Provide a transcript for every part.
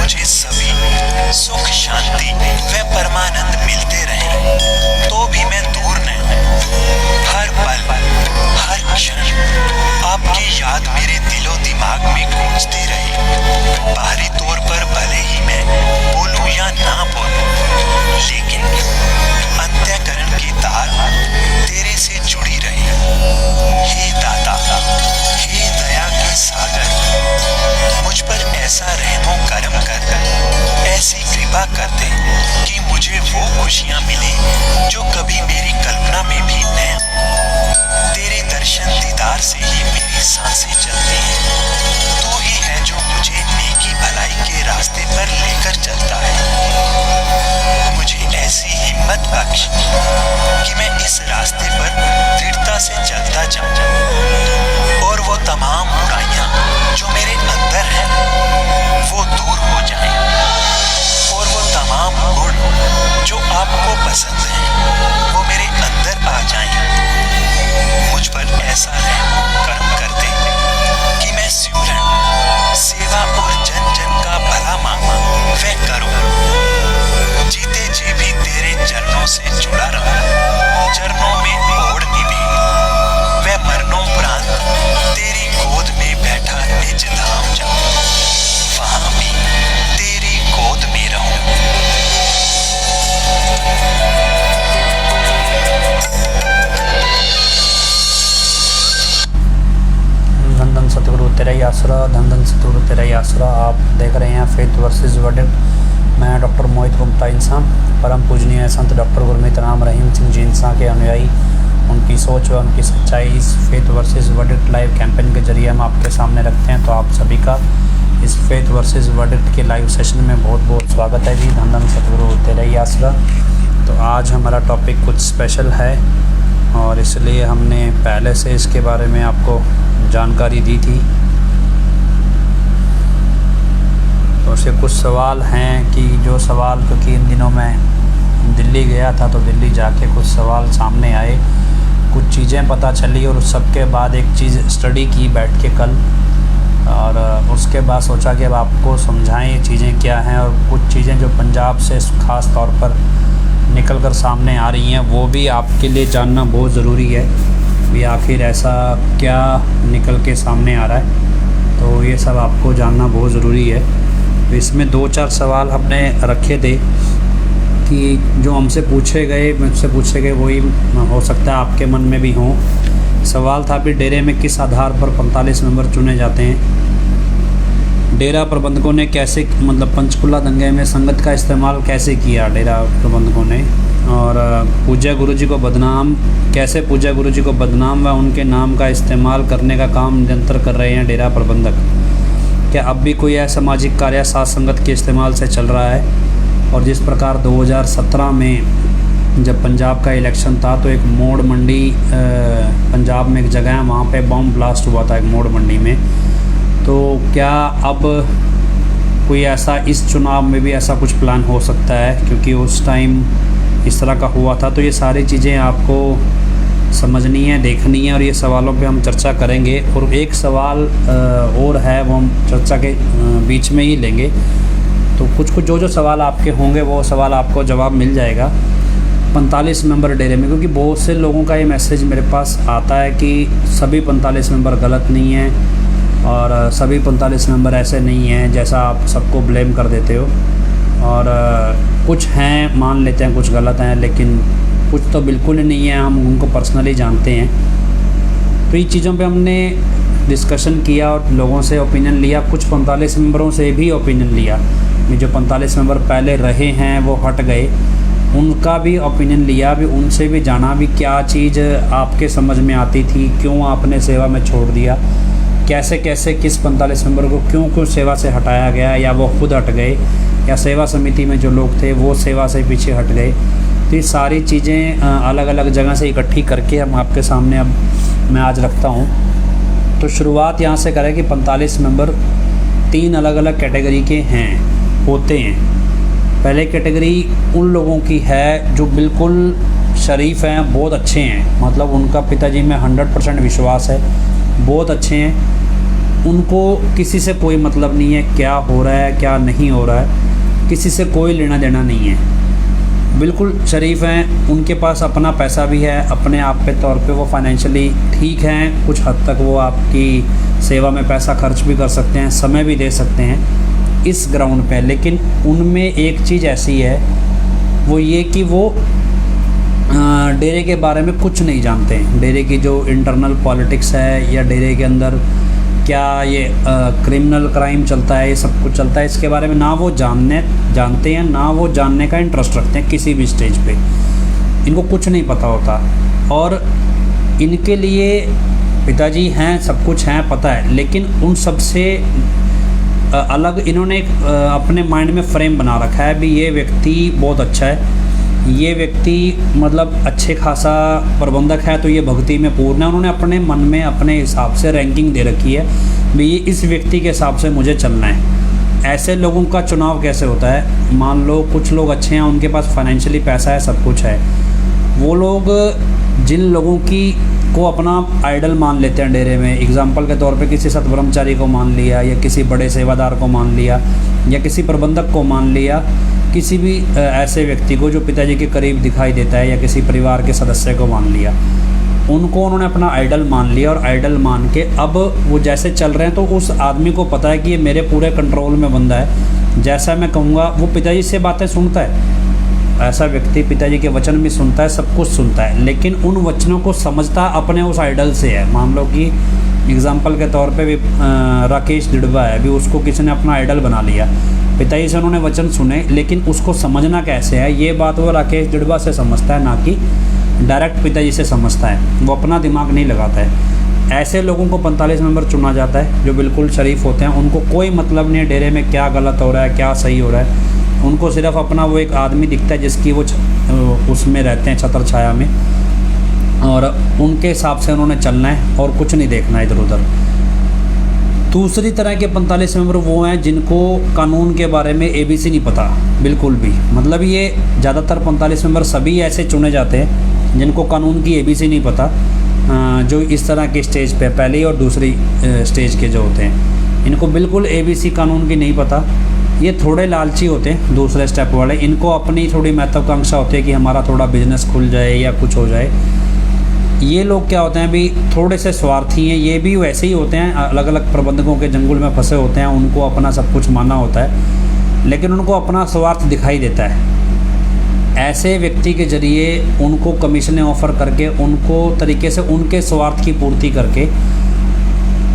मुझे सभी सुख शांति व परमानंद मिलते रहे, तो भी मैं दूर नहीं। हर पल हर क्षण आपकी याद मेरे दिलो दिमाग में गूंजती रही। बाहरी तौर पर भले ही मैं बोलूं या ना बोलूं, लेकिन अंतःकरण की तार तेरे से जुड़ी रही। हे दाता, हे दया के सागर, मुझ पर ऐसा रहमो करम कर, ऐसी कृपा कर दे कि मुझे वो खुशियां मिले जो कभी मेरी कल्पना में भी न हो। तेरे दर्शन दीदार से ही मेरी सांसें चलती हैं। तू ही है जो मुझे नेकी भलाई के रास्ते पर लेकर चलता है। मुझे ऐसी हिम्मत बख्श कि मैं इस रास्ते पर दृढ़ता से चलता जाऊं और वो तमाम बुराइयां जो मेरे अंदर हैं वो दूर हो जाएं, और वो तमाम गुण जो आपको पसंद हैं वो मेरे अंदर आ जाएं। मुझ पर ऐसा रहम करम कर दे कि मैं सिमरन, सेवा और जन जन का भला मांगा वह करूं। जीते जी भी तेरे चरणों से जुड़ा रहूं, चरणों में ओढ़ निभी, वह मरनों उपरांत तेरी गोद में बैठा निज धाम जाऊं, वहां भी तेरी गोद में रहूं। धन धन सतगुरु तेरा ही आसरा, धन धन सतगुरु तेरा ही आसरा। आप देख रहे हैं फेथ वर्सेस वर्डिक्ट। मैं डॉक्टर मोहित गुप्ता इंसान, परम पूजनीय संत डॉक्टर गुरमीत राम रहीम सिंह जी इंसान के अनुयायी, उनकी सोच व उनकी सच्चाई इस faith versus verdict live campaign के जरिए हम आपके सामने रखते हैं। तो आप सभी का इस फेथ वर्सेस वर्डिक्ट के लाइव सेशन में बहुत बहुत स्वागत है जी। धन धन सतगुरु तेरा ही आसरा। तो आज हमारा टॉपिक कुछ स्पेशल है और इसलिए हमने पहले से इसके बारे में आपको जानकारी दी थी। तो उससे कुछ सवाल हैं कि जो सवाल, क्योंकि इन दिनों मैं दिल्ली गया था तो दिल्ली जाके कुछ सवाल सामने आए, कुछ चीज़ें पता चली और उस सब के बाद एक चीज़ स्टडी की बैठ के कल, और उसके बाद सोचा कि अब आपको समझाएं ये चीज़ें क्या हैं, और कुछ चीज़ें जो पंजाब से ख़ास तौर पर निकल कर सामने आ रही हैं वो भी आपके लिए जानना बहुत ज़रूरी है भी आखिर ऐसा क्या निकल के सामने आ रहा है। तो ये सब आपको जानना बहुत ज़रूरी है। तो इसमें 2-4 सवाल हमने रखे थे कि जो हमसे पूछे गए, मुझसे पूछे गए वही हो सकता है आपके मन में भी हों। सवाल था भी डेरे में किस आधार पर 45 मेंबर चुने जाते हैं। डेरा प्रबंधकों ने कैसे, मतलब पंचकुला दंगे में संगत का इस्तेमाल कैसे किया डेरा प्रबंधकों ने, और पूज्य गुरुजी को बदनाम कैसे, पूज्य गुरुजी को बदनाम व उनके नाम का इस्तेमाल करने का काम निरंतर कर रहे हैं डेरा प्रबंधक। क्या अब भी कोई असामाजिक कार्य साथ संगत के इस्तेमाल से चल रहा है। और जिस प्रकार 2017 में जब पंजाब का इलेक्शन था तो एक मोड़ मंडी पंजाब में एक जगह है, वहाँ पे बम ब्लास्ट हुआ था एक मोड़ मंडी में। तो क्या अब कोई ऐसा इस चुनाव में भी ऐसा कुछ प्लान हो सकता है, क्योंकि उस टाइम इस तरह का हुआ था। तो ये सारी चीज़ें आपको समझनी है, देखनी है, और ये सवालों पे हम चर्चा करेंगे। और एक सवाल और है वो हम चर्चा के बीच में ही लेंगे। तो कुछ जो सवाल आपके होंगे वो सवाल आपको जवाब मिल जाएगा 45 मेंबर डेरे में, क्योंकि बहुत से लोगों का ये मैसेज मेरे पास आता है कि सभी 45 मेंबर गलत नहीं हैं और सभी 45 मेंबर ऐसे नहीं हैं जैसा आप सबको ब्लेम कर देते हो, और कुछ हैं मान लेते हैं कुछ गलत हैं, लेकिन कुछ तो बिल्कुल ही नहीं है, हम उनको पर्सनली जानते हैं। तो इन चीज़ों पे हमने डिस्कशन किया और लोगों से ओपिनियन लिया, कुछ 45 मेंबरों से भी ओपिनियन लिया। जो 45 मेंबर पहले रहे हैं वो हट गए, उनका भी ओपिनियन लिया, भी उनसे भी जाना भी क्या चीज़ आपके समझ में आती थी, क्यों आपने सेवा में छोड़ दिया, कैसे कैसे किस 45 मेंबर को क्यों सेवा से हटाया गया, या वो खुद हट गए, या सेवा समिति में जो लोग थे वो सेवा से पीछे हट गए। तो ये सारी चीज़ें अलग अलग जगह से इकट्ठी करके हम आपके सामने अब मैं आज रखता हूँ। तो शुरुआत यहाँ से करें कि 45 मेंबर 3 अलग अलग कैटेगरी के होते हैं। पहले कैटेगरी उन लोगों की है जो बिल्कुल शरीफ हैं, बहुत अच्छे हैं, मतलब उनका पिताजी में 100% विश्वास है, बहुत अच्छे हैं। उनको किसी से कोई मतलब नहीं है, क्या हो रहा है क्या नहीं हो रहा है, किसी से कोई लेना देना नहीं है। बिल्कुल शरीफ हैं, उनके पास अपना पैसा भी है, अपने आप पे तौर पे वो फाइनेंशियली ठीक हैं, कुछ हद तक वो आपकी सेवा में पैसा खर्च भी कर सकते हैं, समय भी दे सकते हैं इस ग्राउंड पे। लेकिन उनमें एक चीज़ ऐसी है, वो ये कि वो डेरे के बारे में कुछ नहीं जानते हैं। डेरे की जो इंटरनल पॉलिटिक्स है या डेरे के अंदर क्या ये क्रिमिनल क्राइम चलता है, ये सब कुछ चलता है, इसके बारे में ना वो जानते हैं, ना वो जानने का इंटरेस्ट रखते हैं किसी भी स्टेज पे। इनको कुछ नहीं पता होता और इनके लिए पिताजी हैं, सब कुछ हैं पता है, लेकिन उन सब से अलग इन्होंने एक अपने माइंड में फ्रेम बना रखा है भी ये व्यक्ति बहुत अच्छा है, ये व्यक्ति मतलब अच्छे खासा प्रबंधक है, तो ये भक्ति में पूर्ण है। उन्होंने अपने मन में अपने हिसाब से रैंकिंग दे रखी है भी ये इस व्यक्ति के हिसाब से मुझे चलना है। ऐसे लोगों का चुनाव कैसे होता है, मान लो कुछ लोग अच्छे हैं, उनके पास फाइनेंशियली पैसा है, सब कुछ है, वो लोग जिन लोगों की को अपना आइडल मान लेते हैं डेरे में, एग्जाम्पल के तौर पे किसी सत ब्रह्मचारी को मान लिया या किसी बड़े सेवादार को मान लिया या किसी प्रबंधक को मान लिया, किसी भी ऐसे व्यक्ति को जो पिताजी के करीब दिखाई देता है या किसी परिवार के सदस्य को मान लिया, उनको उन्होंने अपना आइडल मान लिया और आइडल मान के अब वो जैसे चल रहे हैं तो उस आदमी को पता है कि ये मेरे पूरे कंट्रोल में बंदा है, जैसा मैं कहूँगा वो पिताजी से बातें सुनता है। ऐसा व्यक्ति पिताजी के वचन भी सुनता है, सब कुछ सुनता है, लेकिन उन वचनों को समझता अपने उस आइडल से है। मान लो कि एग्जाम्पल के तौर पे भी राकेश दिड़बा है, भी उसको किसी ने अपना आइडल बना लिया, पिताजी से उन्होंने वचन सुने, लेकिन उसको समझना कैसे है ये बात वो राकेश दिड़बा से समझता है, ना कि डायरेक्ट पिताजी से समझता है, वो अपना दिमाग नहीं लगाता है। ऐसे लोगों को 45 मेंबर चुना जाता है जो बिल्कुल शरीफ होते हैं, उनको कोई मतलब नहीं है डेरे में क्या गलत हो रहा है क्या सही हो रहा है, उनको सिर्फ अपना वो एक आदमी दिखता है जिसकी वो उसमें रहते हैं छत्र छाया में, और उनके हिसाब से उन्होंने चलना है और कुछ नहीं देखना इधर उधर। दूसरी तरह के 45 मेंबर वो हैं जिनको कानून के बारे में ABC नहीं पता बिल्कुल भी, मतलब ये ज़्यादातर 45 मेंबर सभी ऐसे चुने जाते हैं जिनको कानून की ABC नहीं पता, जो इस तरह के स्टेज पे पहली और दूसरी स्टेज के जो होते हैं, इनको बिल्कुल ABC कानून की नहीं पता। ये थोड़े लालची होते हैं दूसरे स्टेप वाले, इनको अपनी थोड़ी महत्वाकांक्षा होती है कि हमारा थोड़ा बिजनेस खुल जाए या कुछ हो जाए। ये लोग क्या होते हैं भी थोड़े से स्वार्थी हैं, ये भी वैसे ही होते हैं, अलग अलग प्रबंधकों के जंगल में फंसे होते हैं, उनको अपना सब कुछ मानना होता है, लेकिन उनको अपना स्वार्थ दिखाई देता है। ऐसे व्यक्ति के जरिए उनको कमीशनें ऑफ़र करके उनको तरीके से उनके स्वार्थ की पूर्ति करके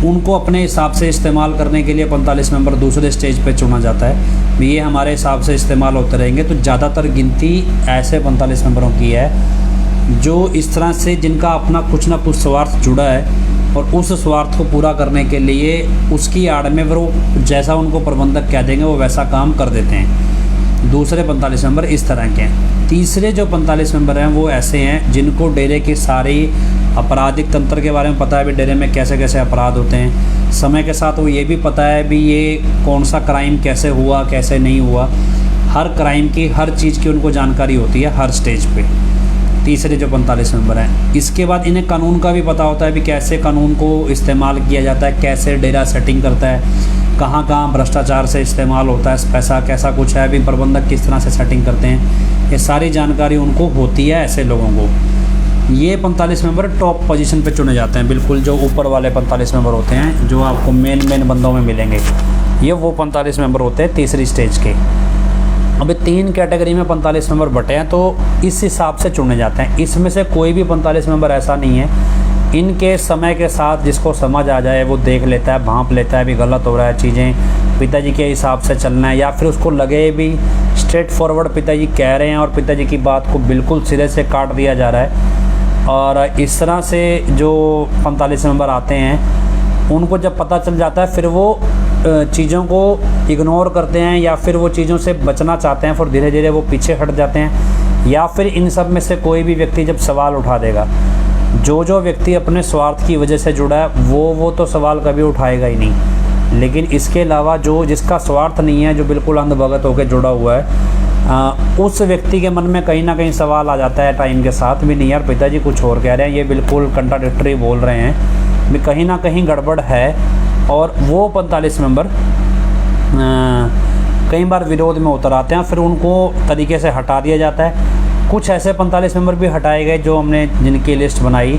उनको अपने हिसाब से इस्तेमाल करने के लिए 45 मेंबर दूसरे स्टेज पे चुना जाता है। ये हमारे हिसाब से इस्तेमाल होते रहेंगे, तो ज़्यादातर गिनती ऐसे 45 मेंबरों की है जो इस तरह से जिनका अपना कुछ ना कुछ स्वार्थ जुड़ा है और उस स्वार्थ को पूरा करने के लिए उसकी आड़ में वो जैसा उनको प्रबंधक कह देंगे वो वैसा काम कर देते हैं। दूसरे 45 मेंबर इस तरह के हैं। तीसरे जो 45 मेंबर हैं वो ऐसे हैं जिनको डेरे की सारी आपराधिक तंत्र के बारे में पता है भी डेरे में कैसे कैसे अपराध होते हैं, समय के साथ वो ये भी पता है भी ये कौन सा क्राइम कैसे हुआ कैसे नहीं हुआ, हर क्राइम की हर चीज़ की उनको जानकारी होती है हर स्टेज पे। तीसरे जो 45 मेंबर हैं, इसके बाद इन्हें कानून का भी पता होता है भी कैसे कानून को इस्तेमाल किया जाता है, कैसे डेरा सेटिंग करता है, कहाँ कहाँ भ्रष्टाचार से इस्तेमाल होता है पैसा, कैसा कुछ है भी प्रबंधक किस तरह से सेटिंग करते हैं, ये सारी जानकारी उनको होती है ऐसे लोगों को। ये 45 मेंबर टॉप पोजीशन पे चुने जाते हैं, बिल्कुल जो ऊपर वाले 45 मेंबर होते हैं जो आपको मेन बंदों में मिलेंगे, ये वो 45 मेंबर होते हैं तीसरी स्टेज के। अभी 3 कैटेगरी में 45 मेंबर बटे हैं, तो इस हिसाब से चुने जाते हैं। इसमें से कोई भी 45 मेंबर ऐसा नहीं है, इनके समय के साथ जिसको समझ आ जाए वो देख लेता है, भांप लेता है भी गलत हो रहा है चीज़ें, पिताजी के हिसाब से चलना है, या फिर उसको लगे भी स्ट्रेट फॉरवर्ड पिताजी कह रहे हैं और पिताजी की बात को बिल्कुल सिरे से काट दिया जा रहा है। और इस तरह से जो 45 मेंबर आते हैं उनको जब पता चल जाता है फिर वो चीज़ों को इग्नोर करते हैं या फिर वो चीज़ों से बचना चाहते हैं, फिर धीरे धीरे वो पीछे हट जाते हैं। या फिर इन सब में से कोई भी व्यक्ति जब सवाल उठा देगा, जो व्यक्ति अपने स्वार्थ की वजह से जुड़ा है वो तो सवाल कभी उठाएगा ही नहीं, लेकिन इसके अलावा जो जिसका स्वार्थ नहीं है, जो बिल्कुल अंधभगत होकर जुड़ा हुआ है, उस व्यक्ति के मन में कहीं ना कहीं सवाल आ जाता है टाइम के साथ भी, नहीं यार पिताजी कुछ और कह रहे हैं, ये बिल्कुल कंट्राडिक्टरी बोल रहे हैं, भी कहीं ना कहीं गड़बड़ है। और वो 45 मेंबर कई बार विरोध में उतर आते हैं, फिर उनको तरीके से हटा दिया जाता है। कुछ ऐसे 45 मेंबर भी हटाए गए जो हमने जिनकी लिस्ट बनाई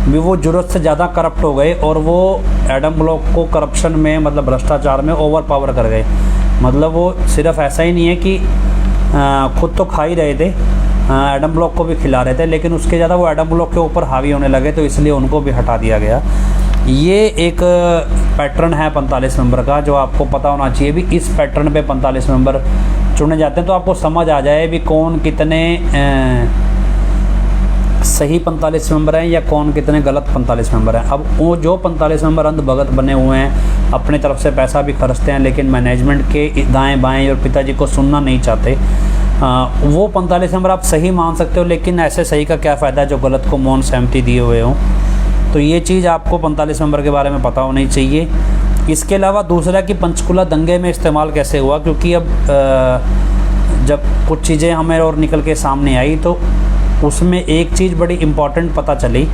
भी वो ज़रूरत से ज़्यादा करप्ट हो गए और वो एडम ब्लॉक को करप्शन में मतलब भ्रष्टाचार में ओवर पावर कर गए। मतलब वो सिर्फ ऐसा ही नहीं है कि खुद तो खा ही रहे थे, एडम ब्लॉक को भी खिला रहे थे, लेकिन उसके ज़्यादा वो एडम ब्लॉक के ऊपर हावी होने लगे, तो इसलिए उनको भी हटा दिया गया। ये एक पैटर्न है 45 मेंबर का जो आपको पता होना चाहिए भी। इस पैटर्न पे 45 मेंबर चुने जाते हैं तो आपको समझ आ जाए भी कौन कितने सही 45 मेंबर हैं या कौन कितने गलत 45 मेंबर हैं। अब वो जो 45 मेंबर अंधभगत बने हुए हैं, अपने तरफ से पैसा भी खर्चते हैं लेकिन मैनेजमेंट के दाएं बाएं और पिताजी को सुनना नहीं चाहते, वो 45 मेंबर आप सही मान सकते हो, लेकिन ऐसे सही का क्या फ़ायदा जो गलत को मौन सहमति दिए हुए हों। तो ये चीज़ आपको 45 मेंबर के बारे में पता होनी चाहिए। इसके अलावा दूसरा कि पंचकुला दंगे में इस्तेमाल कैसे हुआ, क्योंकि अब जब कुछ चीज़ें हमें और निकल के सामने आई तो उसमें एक चीज़ बड़ी इम्पॉर्टेंट पता चली।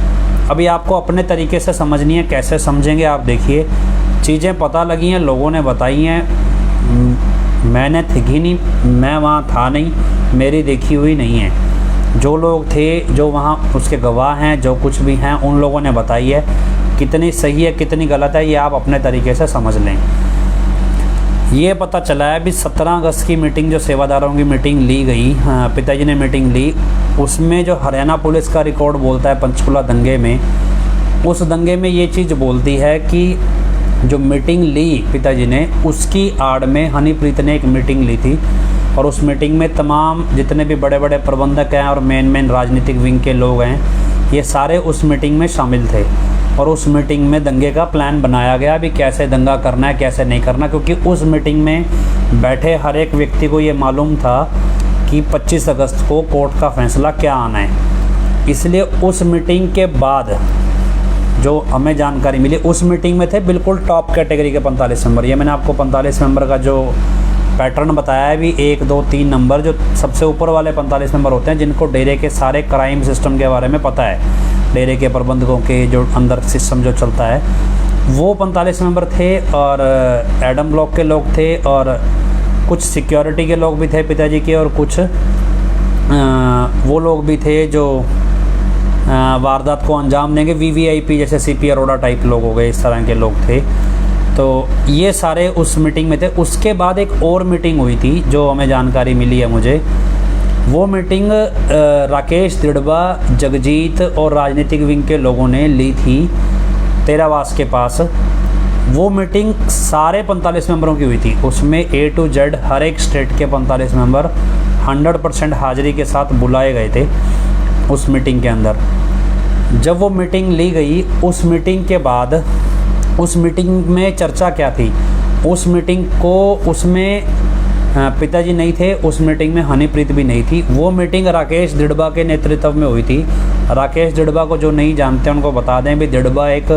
अभी आपको अपने तरीके से समझनी है, कैसे समझेंगे आप देखिए। चीज़ें पता लगी हैं, लोगों ने बताई हैं, मैंने देखी नहीं, मैं वहाँ था नहीं, मेरी देखी हुई नहीं है। जो लोग थे, जो वहाँ उसके गवाह हैं, जो कुछ भी हैं, उन लोगों ने बताई है। कितनी सही है कितनी गलत है ये आप अपने तरीके से समझ लें। ये पता चला है भी 17 अगस्त की मीटिंग जो सेवादारों की मीटिंग ली गई, पिताजी ने मीटिंग ली, उसमें जो हरियाणा पुलिस का रिकॉर्ड बोलता है पंचकुला दंगे में, उस दंगे में ये चीज़ बोलती है कि जो मीटिंग ली पिताजी ने उसकी आड़ में हनीप्रीत ने एक मीटिंग ली थी और उस मीटिंग में तमाम जितने भी बड़े बड़े प्रबंधक हैं और मेन राजनीतिक विंग के लोग हैं, ये सारे उस मीटिंग में शामिल थे। और उस मीटिंग में दंगे का प्लान बनाया गया भी कैसे दंगा करना है कैसे नहीं करना, क्योंकि उस मीटिंग में बैठे हर एक व्यक्ति को ये मालूम था कि 25 अगस्त को कोर्ट का फैसला क्या आना है। इसलिए उस मीटिंग के बाद जो हमें जानकारी मिली, उस मीटिंग में थे बिल्कुल टॉप कैटेगरी के 45 मेंबर। ये मैंने आपको 45 मेंबर का जो पैटर्न बताया है भी 1 2 3 नंबर, जो सबसे ऊपर वाले 45 मेंबर होते हैं जिनको डेरे के सारे क्राइम सिस्टम के बारे में पता है, डेरे के प्रबंधकों के जो अंदर सिस्टम जो चलता है, वो 45 मेंबर थे। और एडम ब्लॉक के लोग थे और कुछ सिक्योरिटी के लोग भी थे पिताजी के, और कुछ वो लोग भी थे जो वारदात को अंजाम देंगे, VVIP जैसे CP अरोड़ा टाइप लोग हो गए, इस तरह के लोग थे। तो ये सारे उस मीटिंग में थे। उसके बाद एक और मीटिंग हुई थी जो हमें जानकारी मिली है मुझे, वो मीटिंग राकेश दिड़बा, जगजीत और राजनीतिक विंग के लोगों ने ली थी तेरावास के पास। वो मीटिंग सारे 45 मेंबरों की हुई थी। उसमें A to Z हर एक स्टेट के 45 मेंबर 100% हाजिरी के साथ बुलाए गए थे उस मीटिंग के अंदर। जब वो मीटिंग ली गई, उस मीटिंग के बाद उस मीटिंग में चर्चा क्या थी, उस मीटिंग को उसमें पिताजी नहीं थे, उस मीटिंग में हनीप्रीत भी नहीं थी। वो मीटिंग राकेश दिड़बा के नेतृत्व में हुई थी। राकेश दिड़बा को जो नहीं जानते उनको बता दें भी दिड़बा एक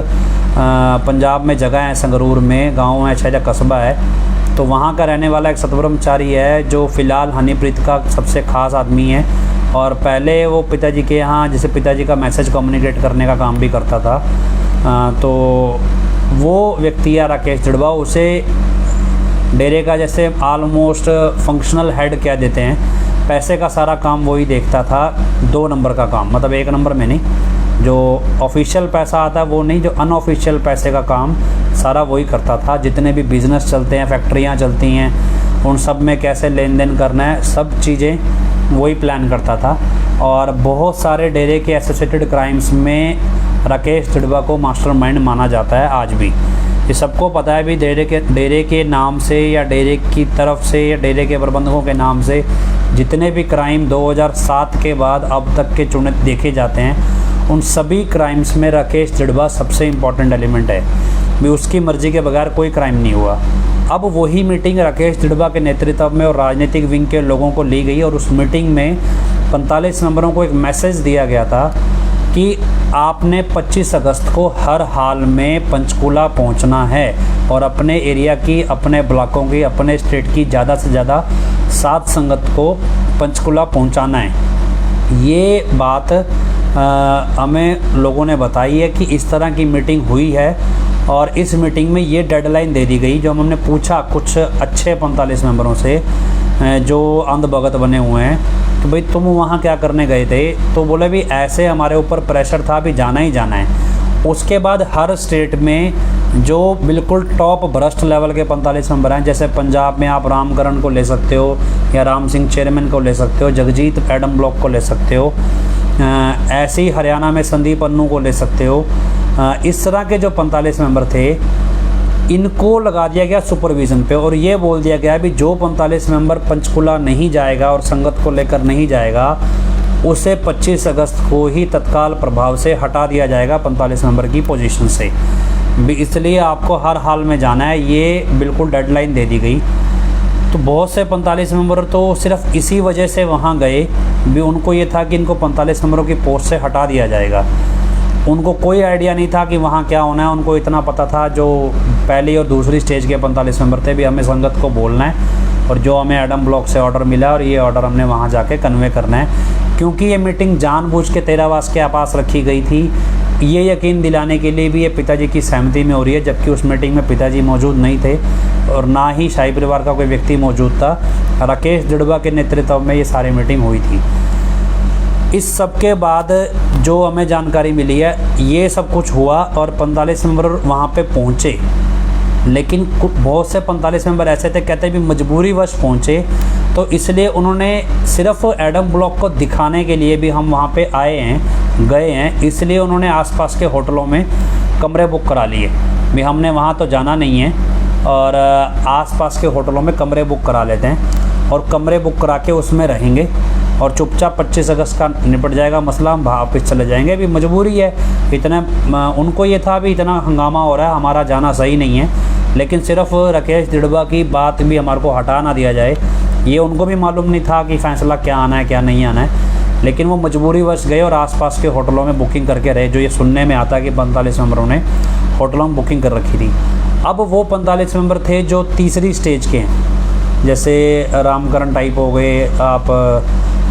पंजाब में जगह है, संगरूर में गांव है, शायद कस्बा है, तो वहाँ का रहने वाला एक सतब्रह्मचारी है जो फ़िलहाल हनीप्रीत का सबसे ख़ास आदमी है। और पहले वो पिताजी के यहाँ जैसे पिताजी का मैसेज कम्युनिकेट करने का काम भी करता था। तो वो व्यक्ति है राकेश दिड़बा, उसे डेरे का जैसे ऑलमोस्ट फंक्शनल हेड कह देते हैं। पैसे का सारा काम वही देखता था, 2 नंबर का काम, मतलब 1 नंबर में नहीं, जो ऑफिशियल पैसा आता है वो नहीं, जो अनऑफिशियल पैसे का काम सारा वही करता था। जितने भी बिज़नेस चलते हैं, फैक्ट्रियाँ चलती हैं, उन सब में कैसे लेन देन करना है, सब चीज़ें वही प्लान करता था। और बहुत सारे डेरे के एसोसिएटेड क्राइम्स में राकेश दिड़बा को मास्टरमाइंड माना जाता है आज भी। ये सबको पता है भी डेरे के नाम से या डेरे की तरफ से या डेरे के प्रबंधकों के नाम से जितने भी क्राइम 2007 के बाद अब तक के चुने देखे जाते हैं, उन सभी क्राइम्स में राकेश दिड़बा सबसे इम्पॉर्टेंट एलिमेंट है भी। उसकी मर्ज़ी के बगैर कोई क्राइम नहीं हुआ। अब वही मीटिंग राकेश दिड़बा के नेतृत्व में और राजनीतिक विंग के लोगों को ली गई और उस मीटिंग में 45 मेंबरों को एक मैसेज दिया गया था कि आपने 25 अगस्त को हर हाल में पंचकूला पहुंचना है और अपने एरिया की, अपने ब्लॉकों की, अपने स्टेट की ज़्यादा से ज़्यादा सात संगत को पंचकूला पहुंचाना है। ये बात हमें लोगों ने बताई है कि इस तरह की मीटिंग हुई है और इस मीटिंग में ये डेडलाइन दे दी गई, जो हमने पूछा कुछ अच्छे 45 मेंबरों से जो अंधभगत बने हुए हैं कि भाई तुम वहाँ क्या करने गए थे, तो बोले भी ऐसे हमारे ऊपर प्रेशर था, भी जाना ही जाना है। उसके बाद हर स्टेट में जो बिल्कुल टॉप भ्रष्ट लेवल के 45 मेंबर हैं, जैसे पंजाब में आप रामकरण को ले सकते हो या राम सिंह चेयरमैन को ले सकते हो, जगजीत एडम ब्लॉक को ले सकते हो, ऐसे ही हरियाणा में संदीप अन्नू को ले सकते हो। इस तरह के जो 45 मेंबर थे इनको लगा दिया गया सुपरविज़न पे, और ये बोल दिया गया भी जो 45 मेंबर पंचकुला नहीं जाएगा और संगत को लेकर नहीं जाएगा उसे 25 अगस्त को ही तत्काल प्रभाव से हटा दिया जाएगा 45 मेंबर की पोजीशन से भी, इसलिए आपको हर हाल में जाना है, ये बिल्कुल डेडलाइन दे दी गई। तो बहुत से 45 मेंबर तो सिर्फ इसी वजह से वहाँ गए भी, उनको ये था कि इनको 45 मेंबरों की पोस्ट से हटा दिया जाएगा। उनको कोई आइडिया नहीं था कि वहाँ क्या होना है। उनको इतना पता था जो पहली और दूसरी स्टेज के 45 मेंबर थे भी हमें संगत को बोलना है, और जो हमें एडम ब्लॉक से ऑर्डर मिला और ये ऑर्डर हमने वहाँ जाके कन्वे करना है। क्योंकि ये मीटिंग जानबूझ के तेरावास के पास रखी गई थी, ये यकीन दिलाने के लिए भी ये पिताजी की सहमति में हो रही है, जबकि उस मीटिंग में पिताजी मौजूद नहीं थे और ना ही शाही परिवार का कोई व्यक्ति मौजूद था। राकेश दिड़बा के नेतृत्व में ये सारी मीटिंग हुई थी। इस सब के बाद जो हमें जानकारी मिली है, ये सब कुछ हुआ और 45 मेंबर वहाँ पे पहुँचे, लेकिन बहुत से 45 मेंबर ऐसे थे कहते भी मजबूरीवश पहुँचे, तो इसलिए उन्होंने सिर्फ एडम ब्लॉक को दिखाने के लिए भी हम वहाँ पे आए हैं, गए हैं, इसलिए उन्होंने आसपास के होटलों में कमरे बुक करा लिए भी, हमने वहाँ तो जाना नहीं है और आसपास के होटलों में कमरे बुक करा लेते हैं और कमरे बुक करा के उसमें रहेंगे और चुपचाप 25 अगस्त का निपट जाएगा मसला, हम वापस चले जाएंगे। भी मजबूरी है, इतना उनको ये था भी इतना हंगामा हो रहा है, हमारा जाना सही नहीं है, लेकिन सिर्फ राकेश दिड़बा की बात भी हमारे को हटा ना दिया जाए, ये उनको भी मालूम नहीं था कि फ़ैसला क्या आना है क्या नहीं आना है, लेकिन वो मजबूरीवश गए और आसपास के होटलों में बुकिंग करके रहे। जो ये सुनने में आता है कि 45 मेंबरों ने होटलों में बुकिंग कर रखी थी। अब वो 45 मेंबर थे जो तीसरी स्टेज के हैं, जैसे रामकरण टाइप हो गए, आप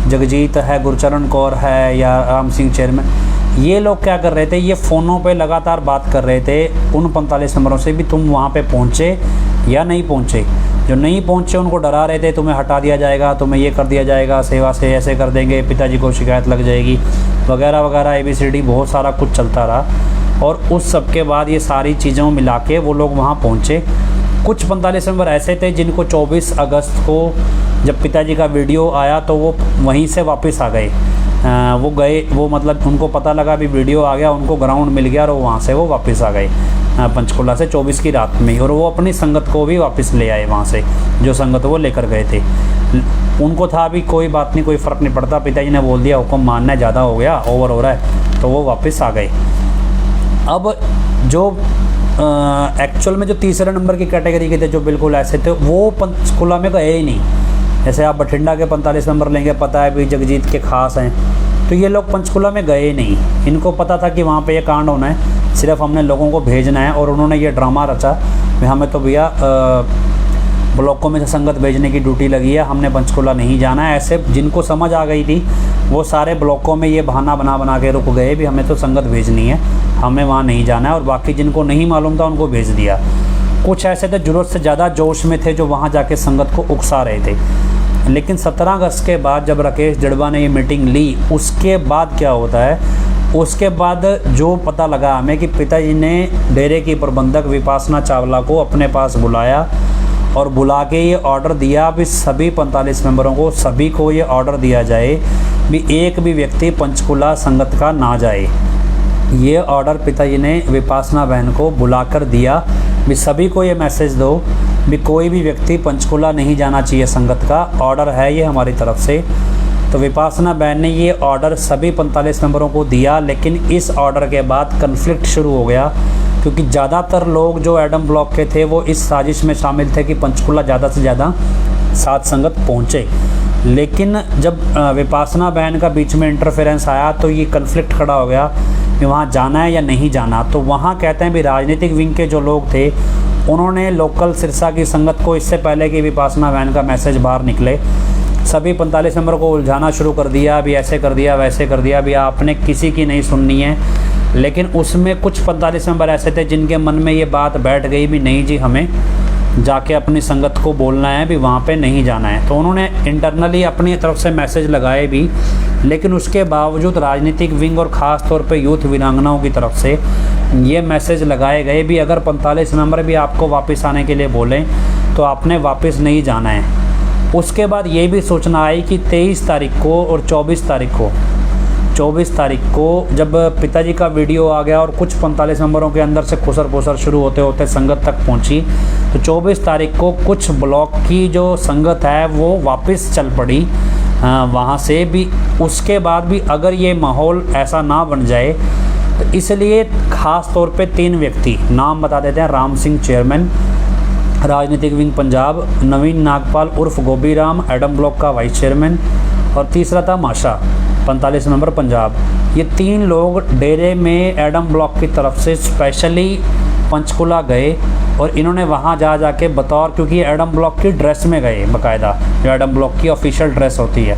जगजीत है, गुरचरण कौर है या राम सिंह चेयरमैन, ये लोग क्या कर रहे थे, ये फ़ोनों पे लगातार बात कर रहे थे उन 45 मेंबरों से भी तुम वहाँ पे पहुँचे या नहीं पहुँचे। जो नहीं पहुँचे उनको डरा रहे थे, तुम्हें हटा दिया जाएगा, तुम्हें ये कर दिया जाएगा, सेवा से ऐसे कर देंगे, पिताजी को शिकायत लग जाएगी वगैरह वगैरह, ABCD बहुत सारा कुछ चलता रहा। और उस सब के बाद ये सारी चीज़ों मिला के वो लोग वहाँ पहुँचे। कुछ 45 मेंबर ऐसे थे जिनको 24 अगस्त को जब पिताजी का वीडियो आया तो वो वहीं से वापस आ गए, वो गए, वो मतलब उनको पता लगा भी वीडियो आ गया, उनको ग्राउंड मिल गया और वहाँ से वो वापस आ गए पंचकुला से 24 की रात में, और वो अपनी संगत को भी वापस ले आए वहाँ से, जो संगत वो लेकर गए थे। उनको था भी कोई बात नहीं, कोई फ़र्क नहीं पड़ता, पिताजी ने बोल दिया हुक्म मानना ज़्यादा हो गया, ओवर हो रहा है, तो वो वापस आ गए। अब जो एक्चुअल में जो तीसरे नंबर की कैटेगरी के थे, जो बिल्कुल ऐसे थे, वो पंचकुला में गए ही नहीं। जैसे आप बठिंडा के 45 नंबर लेंगे, पता है भी जगजीत के खास हैं, तो ये लोग पंचकुला में गए नहीं। इनको पता था कि वहाँ पे ये कांड होना है, सिर्फ हमने लोगों को भेजना है, और उन्होंने ये ड्रामा रचा कि हमें तो भैया ब्लॉकों में से संगत भेजने की ड्यूटी लगी है, हमने पंचकुला नहीं जाना है। ऐसे जिनको समझ आ गई थी वो सारे ब्लॉकों में ये बहाना बना के रुक गए भी हमें तो संगत भेजनी है, हमें वहाँ नहीं जाना है, और बाकी जिनको नहीं मालूम था उनको भेज दिया। कुछ ऐसे थे ज़रूरत से ज़्यादा जोश में थे जो वहाँ जाके संगत को उकसा रहे थे। लेकिन 17 अगस्त के बाद जब राकेश दिड़बा ने ये मीटिंग ली, उसके बाद क्या होता है, उसके बाद जो पता लगा हमें कि पिताजी ने डेरे की प्रबंधक विपासना चावला को अपने पास बुलाया और बुला के ये ऑर्डर दिया भी सभी 45 मेंबरों को, सभी को ये ऑर्डर दिया जाए भी एक भी व्यक्ति पंचकुला संगत का ना जाए। ये ऑर्डर पिताजी ने विपासना बहन को बुलाकर दिया भी सभी को ये मैसेज दो भी कोई भी व्यक्ति पंचकुला नहीं जाना चाहिए, संगत का ऑर्डर है ये हमारी तरफ से। तो विपासना बहन ने ये ऑर्डर सभी 45 मेंबरों को दिया, लेकिन इस ऑर्डर के बाद कन्फ्लिक्ट शुरू हो गया, क्योंकि ज़्यादातर लोग जो एडम ब्लॉक के थे वो इस साजिश में शामिल थे कि पंचकुला ज़्यादा से ज़्यादा साथ संगत पहुँचे। लेकिन जब विपासना बहन का बीच में इंटरफेरेंस आया तो ये कन्फ्लिक्ट खड़ा हो गया कि वहाँ जाना है या नहीं जाना। तो वहाँ कहते हैं भी राजनीतिक विंग के जो लोग थे उन्होंने लोकल सिरसा की संगत को, इससे पहले कि विपासना बहन का मैसेज बाहर निकले, सभी 45 नंबर को उलझाना शुरू कर दिया, अभी ऐसे कर दिया, वैसे कर दिया, अभी आपने किसी की नहीं सुननी है। लेकिन उसमें कुछ 45 नंबर ऐसे थे जिनके मन में ये बात बैठ गई भी नहीं जी, हमें जाके अपनी संगत को बोलना है, भी वहाँ पे नहीं जाना है। तो उन्होंने इंटरनली अपनी तरफ से मैसेज लगाए भी, लेकिन उसके बावजूद राजनीतिक विंग और ख़ास तौर पे यूथ वीरांगनाओं की तरफ से ये मैसेज लगाए गए भी, अगर 45 नंबर भी आपको वापस आने के लिए बोलें तो आपने वापस नहीं जाना है। उसके बाद ये भी सोचना आई कि 23 तारीख को और 24 तारीख को जब पिताजी का वीडियो आ गया और कुछ 45 नंबरों के अंदर से खुसर पुसर शुरू होते होते संगत तक पहुंची, तो 24 तारीख को कुछ ब्लॉक की जो संगत है वो वापस चल पड़ी वहाँ से भी। उसके बाद भी अगर ये माहौल ऐसा ना बन जाए तो इसलिए ख़ास तौर पे 3 व्यक्ति नाम बता देते हैं। राम सिंह चेयरमैन राजनीतिक विंग पंजाब, नवीन नागपाल उर्फ गोभी राम एडम ब्लॉक का वाइस चेयरमैन, और तीसरा था माशा 45 नंबर पंजाब। ये 3 लोग डेरे में एडम ब्लॉक की तरफ से स्पेशली पंचकुला गए और इन्होंने वहाँ जा के बतौर, क्योंकि एडम ब्लॉक की ड्रेस में गए बाकायदा, जो एडम ब्लॉक की ऑफिशियल ड्रेस होती है,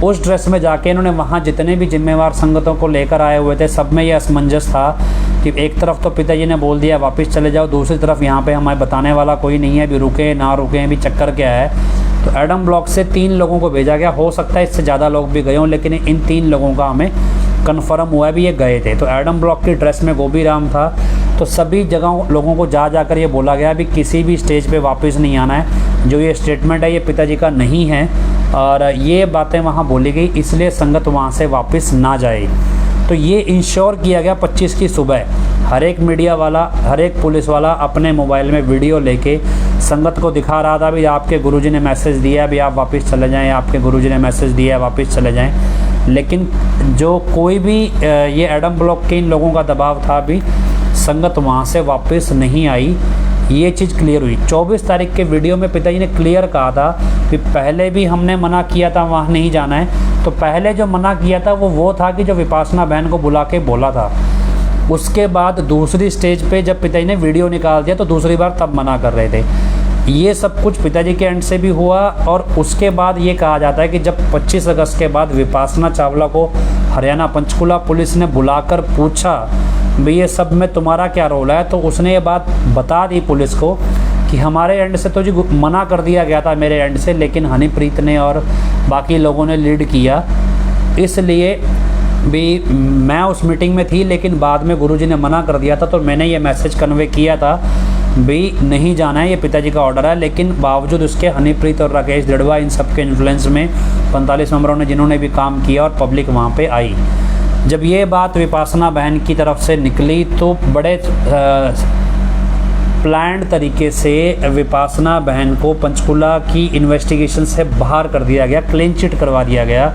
उस ड्रेस में जाके इन्होंने वहाँ जितने भी जिम्मेवार संगतों को लेकर आए हुए थे, सब में ये असमंजस था कि एक तरफ तो पिताजी ने बोल दिया वापस चले जाओ, दूसरी तरफ यहाँ पे हमें बताने वाला कोई नहीं है, भी रुके ना रुके भी चक्कर क्या है। तो एडम ब्लॉक से 3 लोगों को भेजा गया, हो सकता है इससे ज़्यादा लोग भी गए हों, लेकिन इन 3 लोगों का हमें कन्फर्म हुआ है भी ये गए थे। तो एडम ब्लॉक की ड्रेस में गोभी राम था। तो सभी जगह लोगों को जाकर ये बोला गया भी किसी भी स्टेज पे वापस नहीं आना है, जो ये स्टेटमेंट है ये पिताजी का नहीं है, और ये बातें वहाँ बोली गई, इसलिए संगत वहाँ से वापस ना जाए। तो ये इंश्योर किया गया 25 की सुबह, हर एक मीडिया वाला, हर एक पुलिस वाला अपने मोबाइल में वीडियो लेके संगत को दिखा रहा था भी आपके गुरुजी ने मैसेज दिया भी आप वापस चले जाएं, आपके गुरुजी ने मैसेज दिया है वापस चले जाएं। लेकिन जो कोई भी ये एडम ब्लॉक के इन लोगों का दबाव था भी, संगत वहाँ से वापस नहीं आई। ये चीज़ क्लियर हुई 24 तारीख के वीडियो में। पिताजी ने क्लियर कहा था कि पहले भी हमने मना किया था वहाँ नहीं जाना है। तो पहले जो मना किया था वो था कि जो विपासना बहन को बुला के बोला था, उसके बाद दूसरी स्टेज पे जब पिताजी ने वीडियो निकाल दिया तो दूसरी बार तब मना कर रहे थे। ये सब कुछ पिताजी के एंड से भी हुआ। और उसके बाद ये कहा जाता है कि जब 25 अगस्त के बाद विपासना चावला को हरियाणा पंचकुला पुलिस ने बुलाकर पूछा भाई ये सब में तुम्हारा क्या रोल है, तो उसने ये बात बता दी पुलिस को कि हमारे एंड से तो जी मना कर दिया गया था मेरे एंड से, लेकिन हनीप्रीत ने और बाकी लोगों ने लीड किया, इसलिए भी मैं उस मीटिंग में थी, लेकिन बाद में गुरुजी ने मना कर दिया था। तो मैंने ये मैसेज कन्वे किया था भी नहीं जाना है, ये पिताजी का ऑर्डर है। लेकिन बावजूद उसके हनीप्रीत और राकेश दड़वा इन सब के इन्फ्लुएंस में 45 नंबरों ने जिन्होंने भी काम किया और पब्लिक वहाँ पे आई। जब ये बात विपासना बहन की तरफ से निकली तो बड़े प्लान्ड तरीके से विपासना बहन को पंचकुला की इन्वेस्टिगेशन से बाहर कर दिया गया, क्लीन चिट करवा दिया गया।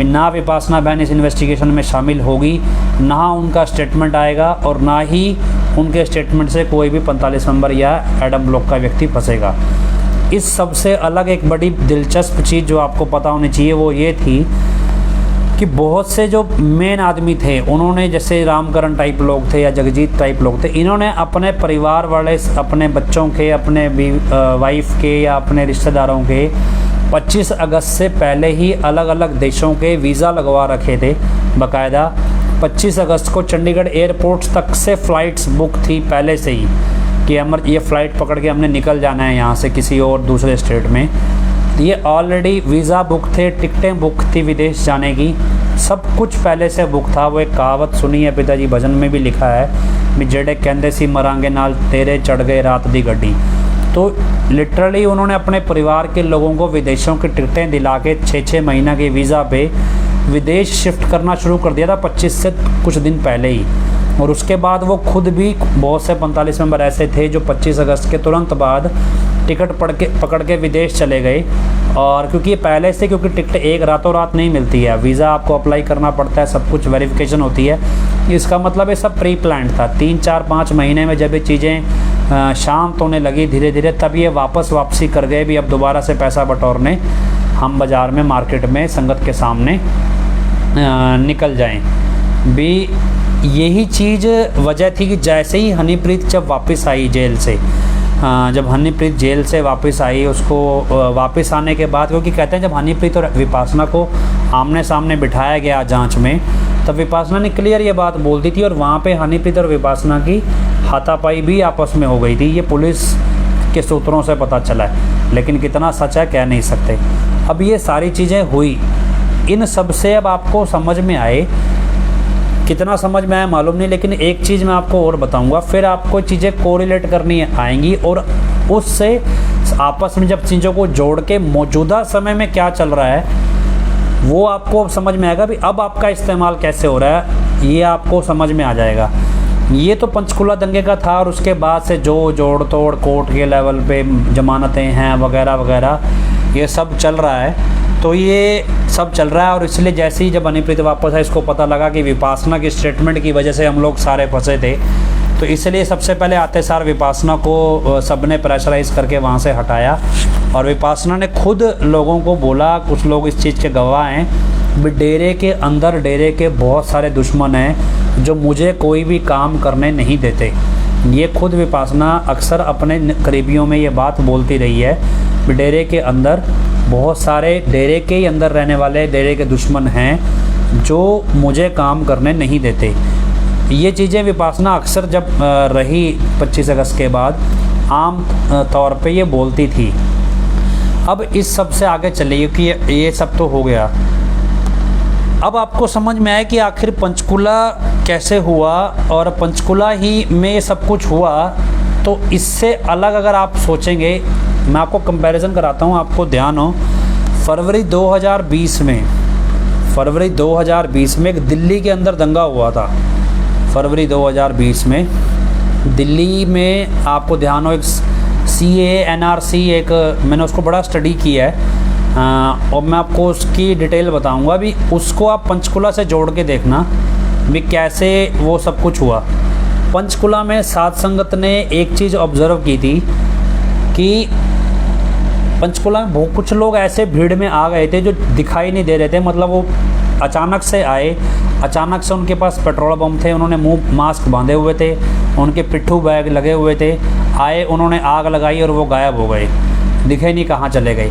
ना विपासना बहन इस इन्वेस्टिगेशन में शामिल होगी, ना उनका स्टेटमेंट आएगा, और ना ही उनके स्टेटमेंट से कोई भी 45 नंबर या एडम ब्लॉक का व्यक्ति फंसेगा। इस सबसे अलग एक बड़ी दिलचस्प चीज़ जो आपको पता होनी चाहिए वो ये थी कि बहुत से जो मेन आदमी थे, उन्होंने जैसे रामकरण टाइप लोग थे या जगजीत टाइप लोग थे, इन्होंने अपने परिवार वाले, अपने बच्चों के, अपने वाइफ के या अपने रिश्तेदारों के 25 अगस्त से पहले ही अलग अलग देशों के वीज़ा लगवा रखे थे बाकायदा। 25 अगस्त को चंडीगढ़ एयरपोर्ट तक से फ़्लाइट्स बुक थी पहले से ही कि ये फ़्लाइट पकड़ के हमने निकल जाना है यहाँ से किसी और दूसरे स्टेट में। ये ऑलरेडी वीज़ा बुक थे, टिकटें बुक थी विदेश जाने की, सब कुछ पहले से बुक था। वो एक कहावत सुनी है, पिताजी भजन में भी लिखा है भी जेड़े कहंदे सी मरांगे नाल तेरे चढ़ गए रात दी गड्डी। तो लिटरली उन्होंने अपने परिवार के लोगों को विदेशों की टिकटें दिला के 6-6 महीना के वीज़ा पे विदेश शिफ्ट करना शुरू कर दिया था 25 से कुछ दिन पहले ही। और उसके बाद वो खुद भी, बहुत से 45 मेंबर ऐसे थे जो 25 अगस्त के तुरंत बाद टिकट पकड़ के विदेश चले गए। और क्योंकि पहले से, क्योंकि टिकट एक रातों रात नहीं मिलती है, वीज़ा आपको अप्लाई करना पड़ता है, सब कुछ वेरिफिकेशन होती है, इसका मतलब ये सब प्री प्लान था। 3-4-5 महीने में जब ये चीज़ें शांत होने लगी धीरे धीरे, तब ये वापसी कर गए भी अब दोबारा से पैसा बटोरने हम बाज़ार में, मार्केट में संगत के सामने निकल जाएं भी। यही चीज़ वजह थी कि जैसे ही हनीप्रीत जब वापस आई जेल से, जब हनीप्रीत जेल से वापस आई, उसको वापस आने के बाद, क्योंकि कहते हैं जब हनीप्रीत और विपासना को आमने सामने बिठाया गया जांच में, तब विपासना ने क्लियर ये बात बोल दी थी और वहाँ पे हनीप्रीत और विपासना की हाथापाई भी आपस में हो गई थी। ये पुलिस के सूत्रों से पता चला है, लेकिन कितना सच है कह नहीं सकते। अब ये सारी चीज़ें हुई, इन सब से अब आपको समझ में आए, कितना समझ में आया मालूम नहीं, लेकिन एक चीज़ मैं आपको और बताऊंगा, फिर आपको चीज़ें कोरिलेट करनी आएंगी और उससे आपस में जब चीज़ों को जोड़ के मौजूदा समय में क्या चल रहा है वो आपको समझ में आएगा। भी अब आपका इस्तेमाल कैसे हो रहा है ये आपको समझ में आ जाएगा। ये तो पंचकुला दंगे का था और उसके बाद से जो जोड़ तोड़ कोर्ट के लेवल पे जमानतें हैं वगैरह वगैरह ये सब चल रहा है। तो ये सब चल रहा है और इसलिए जैसे ही जब हनीप्रीत वापस आए, इसको पता लगा कि विपासना की स्टेटमेंट की वजह से हम लोग सारे फंसे थे, तो इसलिए सबसे पहले आते सार विपासना को सबने प्रेशराइज करके वहाँ से हटाया और विपासना ने खुद लोगों को बोला, कुछ लोग इस चीज़ के गवाह हैं, भी डेरे के अंदर डेरे के बहुत सारे दुश्मन हैं जो मुझे कोई भी काम करने नहीं देते। ये खुद विपासना अक्सर अपने करीबियों में ये बात बोलती रही है, भी डेरे के अंदर बहुत सारे डेरे के ही अंदर रहने वाले डेरे के दुश्मन हैं जो मुझे काम करने नहीं देते। ये चीज़ें विपासना अक्सर जब रही 25 अगस्त के बाद आम तौर पे ये बोलती थी। अब इस सब से आगे चलिए कि ये सब तो हो गया। अब आपको समझ में आया कि आखिर पंचकुला कैसे हुआ और पंचकुला ही में ये सब कुछ हुआ। तो इससे अलग अगर आप सोचेंगे, मैं आपको कंपैरिजन कराता हूँ, आपको ध्यान हो, फरवरी 2020 में एक दिल्ली के अंदर दंगा हुआ था। फरवरी 2020 में दिल्ली में आपको ध्यान हो, एक CAA NRC, एक मैंने उसको बड़ा स्टडी किया है और मैं आपको उसकी डिटेल बताऊंगा। भी उसको आप पंचकुला से जोड़ के देखना भी कैसे वो सब कुछ हुआ। पंचकुला में साध संगत ने एक चीज़ ऑब्ज़र्व की थी कि पंचकुला में बहुत कुछ लोग ऐसे भीड़ में आ गए थे जो दिखाई नहीं दे रहे थे, मतलब वो अचानक से आए, अचानक से उनके पास पेट्रोल बम थे, उन्होंने मुंह मास्क बांधे हुए थे, उनके पिट्ठू बैग लगे हुए थे, आए उन्होंने आग लगाई और वो गायब हो गए, दिखे नहीं कहाँ चले गए।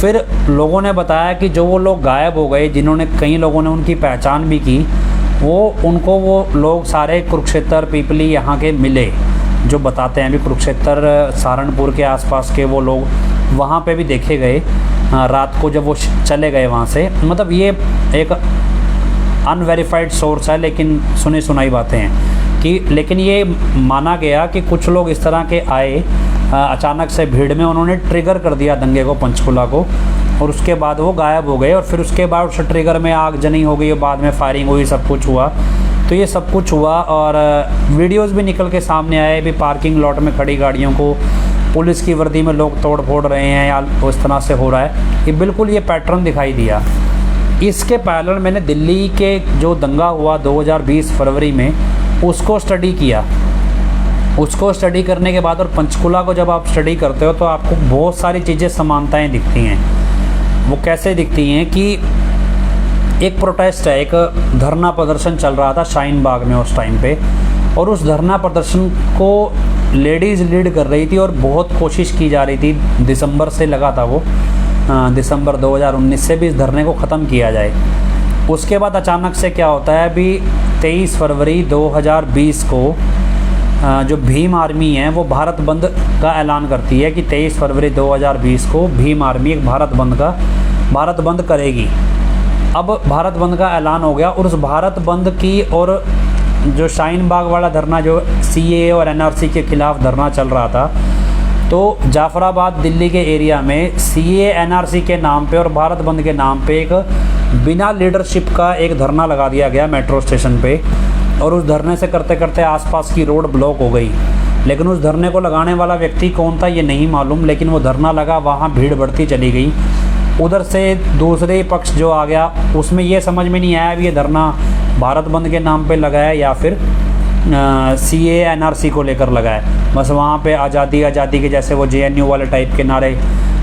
फिर लोगों ने बताया कि जो वो लोग गायब हो गए, जिन्होंने कई लोगों ने उनकी पहचान भी की, उनको वो लोग सारे कुरुक्षेत्र पीपली यहाँ के मिले, जो बताते हैं भी कुरुक्षेत्र सहारनपुर के आसपास के वो लोग वहाँ पे भी देखे गए रात को जब वो चले गए वहाँ से। मतलब ये एक अनवेरीफाइड सोर्स है, लेकिन सुनी सुनाई बातें हैं कि, लेकिन ये माना गया कि कुछ लोग इस तरह के आए अचानक से भीड़ में, उन्होंने ट्रिगर कर दिया दंगे को, पंचकुला को, और उसके बाद वो गायब हो गए। और फिर उसके बाद उस ट्रिगर में आगजनी हो गई, बाद में फायरिंग हुई, सब कुछ हुआ। तो ये सब कुछ हुआ और वीडियोस भी निकल के सामने आए भी पार्किंग लॉट में खड़ी गाड़ियों को पुलिस की वर्दी में लोग तोड़ फोड़ रहे हैं या उस तरह से हो रहा है। ये बिल्कुल ये पैटर्न दिखाई दिया। इसके पैरेलल मैंने दिल्ली के जो दंगा हुआ 2020 फरवरी में उसको स्टडी किया। उसको स्टडी करने के बाद और पंचकुला को जब आप स्टडी करते हो तो आपको बहुत सारी चीज़ें समानताएं दिखती हैं। वो कैसे दिखती हैं कि एक प्रोटेस्ट है, एक धरना प्रदर्शन चल रहा था शाहीन बाग में उस टाइम पे, और उस धरना प्रदर्शन को लेडीज़ लीड कर रही थी और बहुत कोशिश की जा रही थी, दिसंबर से लगा था वो, दिसंबर 2019 से भी इस धरने को ख़त्म किया जाए। उसके बाद अचानक से क्या होता है, अभी 23 फरवरी 2020 को जो भीम आर्मी है वो भारत बंद का ऐलान करती है कि 23 फरवरी 2020 को भीम आर्मी एक भारत बंद करेगी। अब भारत बंद का ऐलान हो गया और उस भारत बंद की और जो शाहीन बाग वाला धरना, जो CAA और NRC के खिलाफ धरना चल रहा था, तो जाफराबाद दिल्ली के एरिया में CAA NRC के नाम पे और भारत बंद के नाम पे एक बिना लीडरशिप का एक धरना लगा दिया गया मेट्रो स्टेशन पे। और उस धरने से करते करते आसपास की रोड ब्लॉक हो गई। लेकिन उस धरने को लगाने वाला व्यक्ति कौन था ये नहीं मालूम, लेकिन वो धरना लगा, वहाँ भीड़ बढ़ती चली गई। उधर से दूसरे पक्ष जो आ गया उसमें ये समझ में नहीं आया भी ये धरना भारत बंद के नाम पे लगाया या फिर CAA NRC को लेकर लगाया। बस वहाँ पे आज़ादी आज़ादी के जैसे वो JNU वाले टाइप के नारे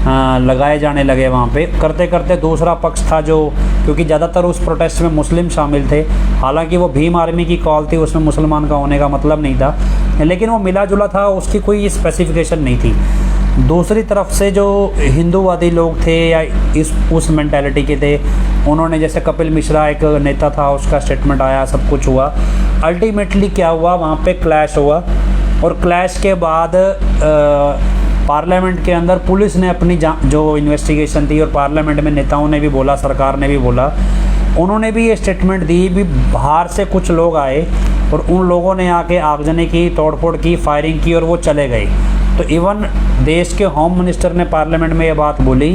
लगाए जाने लगे वहाँ पे। करते करते दूसरा पक्ष था जो, क्योंकि ज़्यादातर उस प्रोटेस्ट में मुस्लिम शामिल थे, हालांकि वो भीम आर्मी की कॉल थी, उसमें मुसलमान का होने का मतलब नहीं था, लेकिन वो मिला जुला था, उसकी कोई स्पेसिफिकेशन नहीं थी। दूसरी तरफ से जो हिंदूवादी लोग थे या उस मेंटालिटी के थे, उन्होंने, जैसे कपिल मिश्रा एक नेता था, उसका स्टेटमेंट आया, सब कुछ हुआ। अल्टीमेटली क्या हुआ, वहाँ पे क्लैश हुआ, और क्लैश के बाद पार्लियामेंट के अंदर पुलिस ने अपनी जो इन्वेस्टिगेशन थी, और पार्लियामेंट में नेताओं ने भी बोला, सरकार ने भी बोला, उन्होंने भी ये स्टेटमेंट दी भी बाहर से कुछ लोग आए और उन लोगों ने आके आगजनी की, तोड़फोड़ की, फायरिंग की और वो चले गए। तो इवन देश के होम मिनिस्टर ने पार्लियामेंट में ये बात बोली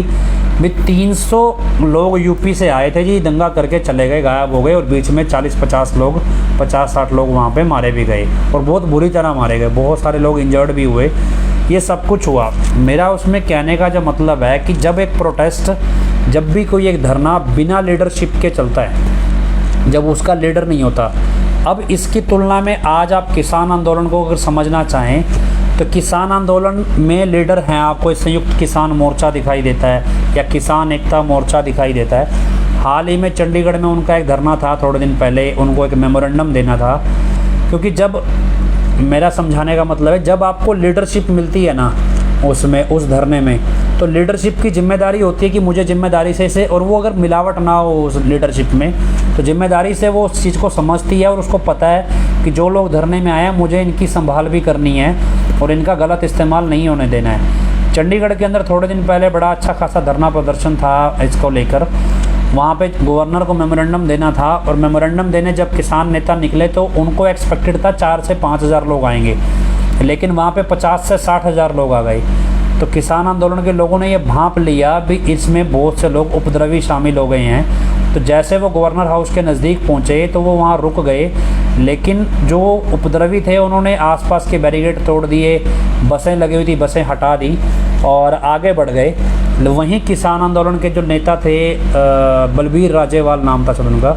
भी 300 लोग यूपी से आए थे जी, दंगा करके चले गए, गायब हो गए, और बीच में 40-50 लोग, 50-60 लोग वहाँ पे मारे भी गए, और बहुत बुरी तरह मारे गए, बहुत सारे लोग इंजर्ड भी हुए। ये सब कुछ हुआ। मेरा उसमें कहने का जो मतलब है कि जब एक प्रोटेस्ट, जब भी कोई एक धरना बिना लीडरशिप के चलता है, जब उसका लीडर नहीं होता। अब इसकी तुलना में आज आप किसान आंदोलन को अगर समझना चाहें तो किसान आंदोलन में लीडर हैं, आपको संयुक्त किसान मोर्चा दिखाई देता है या किसान एकता मोर्चा दिखाई देता है। हाल ही में चंडीगढ़ में उनका एक धरना था, थोड़े दिन पहले उनको एक मेमोरेंडम देना था, क्योंकि जब, मेरा समझाने का मतलब है, जब आपको लीडरशिप मिलती है ना उसमें, उस धरने में, तो लीडरशिप की जिम्मेदारी होती है कि मुझे जिम्मेदारी से इसे, और वो अगर मिलावट ना हो उस लीडरशिप में, तो जिम्मेदारी से वो उस चीज़ को समझती है और उसको पता है कि जो लोग धरने में आए हैं मुझे इनकी संभाल भी करनी है और इनका गलत इस्तेमाल नहीं होने देना है। चंडीगढ़ के अंदर थोड़े दिन पहले बड़ा अच्छा खासा धरना प्रदर्शन था इसको लेकर, वहाँ पे गवर्नर को मेमोरेंडम देना था, और मेमोरेंडम देने जब किसान नेता निकले तो उनको एक्सपेक्टेड था 4 से 5 हज़ार लोग आएंगे, लेकिन वहाँ पे 50 से 60 हज़ार लोग आ गए। तो किसान आंदोलन के लोगों ने ये भांप लिया भी इसमें बहुत से लोग उपद्रवी शामिल हो गए हैं। तो जैसे वो गवर्नर हाउस के नज़दीक पहुँचे तो वो वहाँ रुक गए, लेकिन जो उपद्रवी थे उन्होंने आसपास के बैरिकेड तोड़ दिए, बसें लगी हुई थी बसें हटा दी और आगे बढ़ गए। वहीं किसान आंदोलन के जो नेता थे, बलबीर राजेवाल नाम था शायद उनका,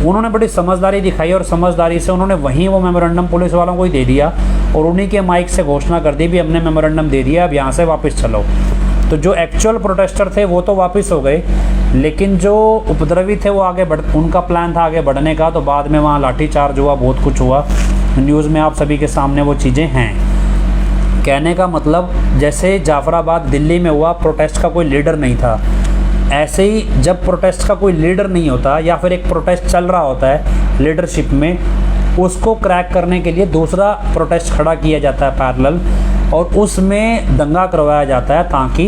उन्होंने बड़ी समझदारी दिखाई और समझदारी से उन्होंने वहीं वो मेमोरेंडम पुलिस वालों को ही दे दिया और उन्हीं के माइक से घोषणा कर दी भी हमने मेमोरेंडम दे दिया, अब यहाँ से वापस चलो। तो जो एक्चुअल प्रोटेस्टर थे वो तो वापस हो गए, लेकिन जो उपद्रवी थे वो आगे बढ़, उनका प्लान था आगे बढ़ने का, तो बाद में वहाँ लाठीचार्ज हुआ, बहुत कुछ हुआ, न्यूज़ में आप सभी के सामने वो चीज़ें हैं। कहने का मतलब, जैसे जाफराबाद दिल्ली में हुआ, प्रोटेस्ट का कोई लीडर नहीं था, ऐसे ही जब प्रोटेस्ट का कोई लीडर नहीं होता या फिर एक प्रोटेस्ट चल रहा होता है लीडरशिप में, उसको क्रैक करने के लिए दूसरा प्रोटेस्ट खड़ा किया जाता है पैरेलल, और उसमें दंगा करवाया जाता है ताकि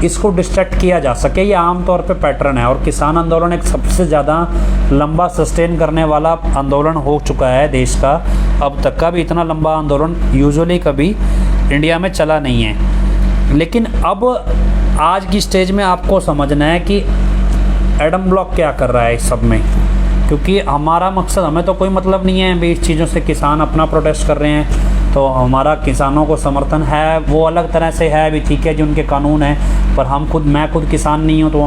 इसको डिस्ट्रैक्ट किया जा सके। ये आमतौर पे पैटर्न है, और किसान आंदोलन एक सबसे ज़्यादा लंबा सस्टेन करने वाला आंदोलन हो चुका है देश का। अब तक का भी इतना लंबा आंदोलन यूजुअली कभी इंडिया में चला नहीं है। लेकिन अब आज की स्टेज में आपको समझना है कि एडम ब्लॉक क्या कर रहा है इस सब में, क्योंकि हमारा मकसद, हमें तो कोई मतलब नहीं है भी इस चीज़ों से। किसान अपना प्रोटेस्ट कर रहे हैं तो हमारा किसानों को समर्थन है, वो अलग तरह से है भी, ठीक है जी, उनके कानून है, पर मैं खुद किसान नहीं हूँ, तो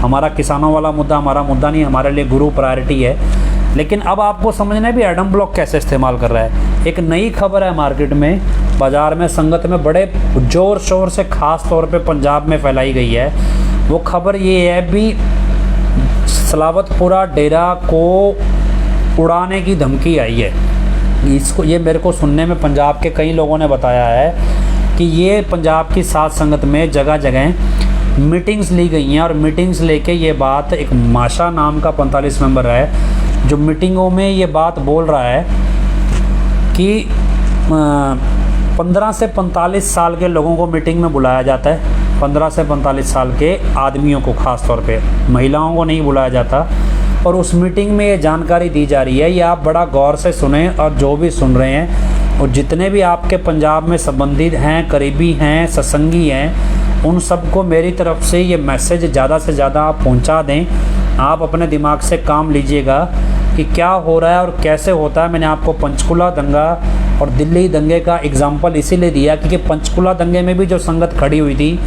हमारा किसानों वाला मुद्दा हमारा मुद्दा नहीं, हमारे लिए गुरु प्रायोरिटी है। लेकिन अब आपको समझना है भी एडम ब्लॉक कैसे इस्तेमाल कर रहा है। एक नई खबर है मार्केट में, बाज़ार में, संगत में बड़े ज़ोर शोर से ख़ास तौर पे पंजाब में फैलाई गई है। वो खबर ये है भी सलावतपुरा डेरा को उड़ाने की धमकी आई है। इसको, ये मेरे को सुनने में पंजाब के कई लोगों ने बताया है कि ये पंजाब की साध संगत में जगह जगह मीटिंग्स ली गई हैं, और मीटिंग्स लेके ये बात, एक माशा नाम का 45 मेंबर है जो मीटिंगों में ये बात बोल रहा है कि 15 से 45 साल के लोगों को मीटिंग में बुलाया जाता है, 15 से 45 साल के आदमियों को, ख़ास तौर पे महिलाओं को नहीं बुलाया जाता। और उस मीटिंग में ये जानकारी दी जा रही है, ये आप बड़ा गौर से सुने, और जो भी सुन रहे हैं और जितने भी आपके पंजाब में संबंधित हैं, करीबी हैं, सत्संगी हैं, उन सबको मेरी तरफ से ये मैसेज ज़्यादा से ज़्यादा आप पहुँचा दें। आप अपने दिमाग से काम लीजिएगा कि क्या हो रहा है और कैसे होता है। मैंने आपको पंचकुला दंगा और दिल्ली दंगे का एग्जाम्पल इसीलिए दिया क्योंकि पंचकुला दंगे में भी जो संगत खड़ी हुई थी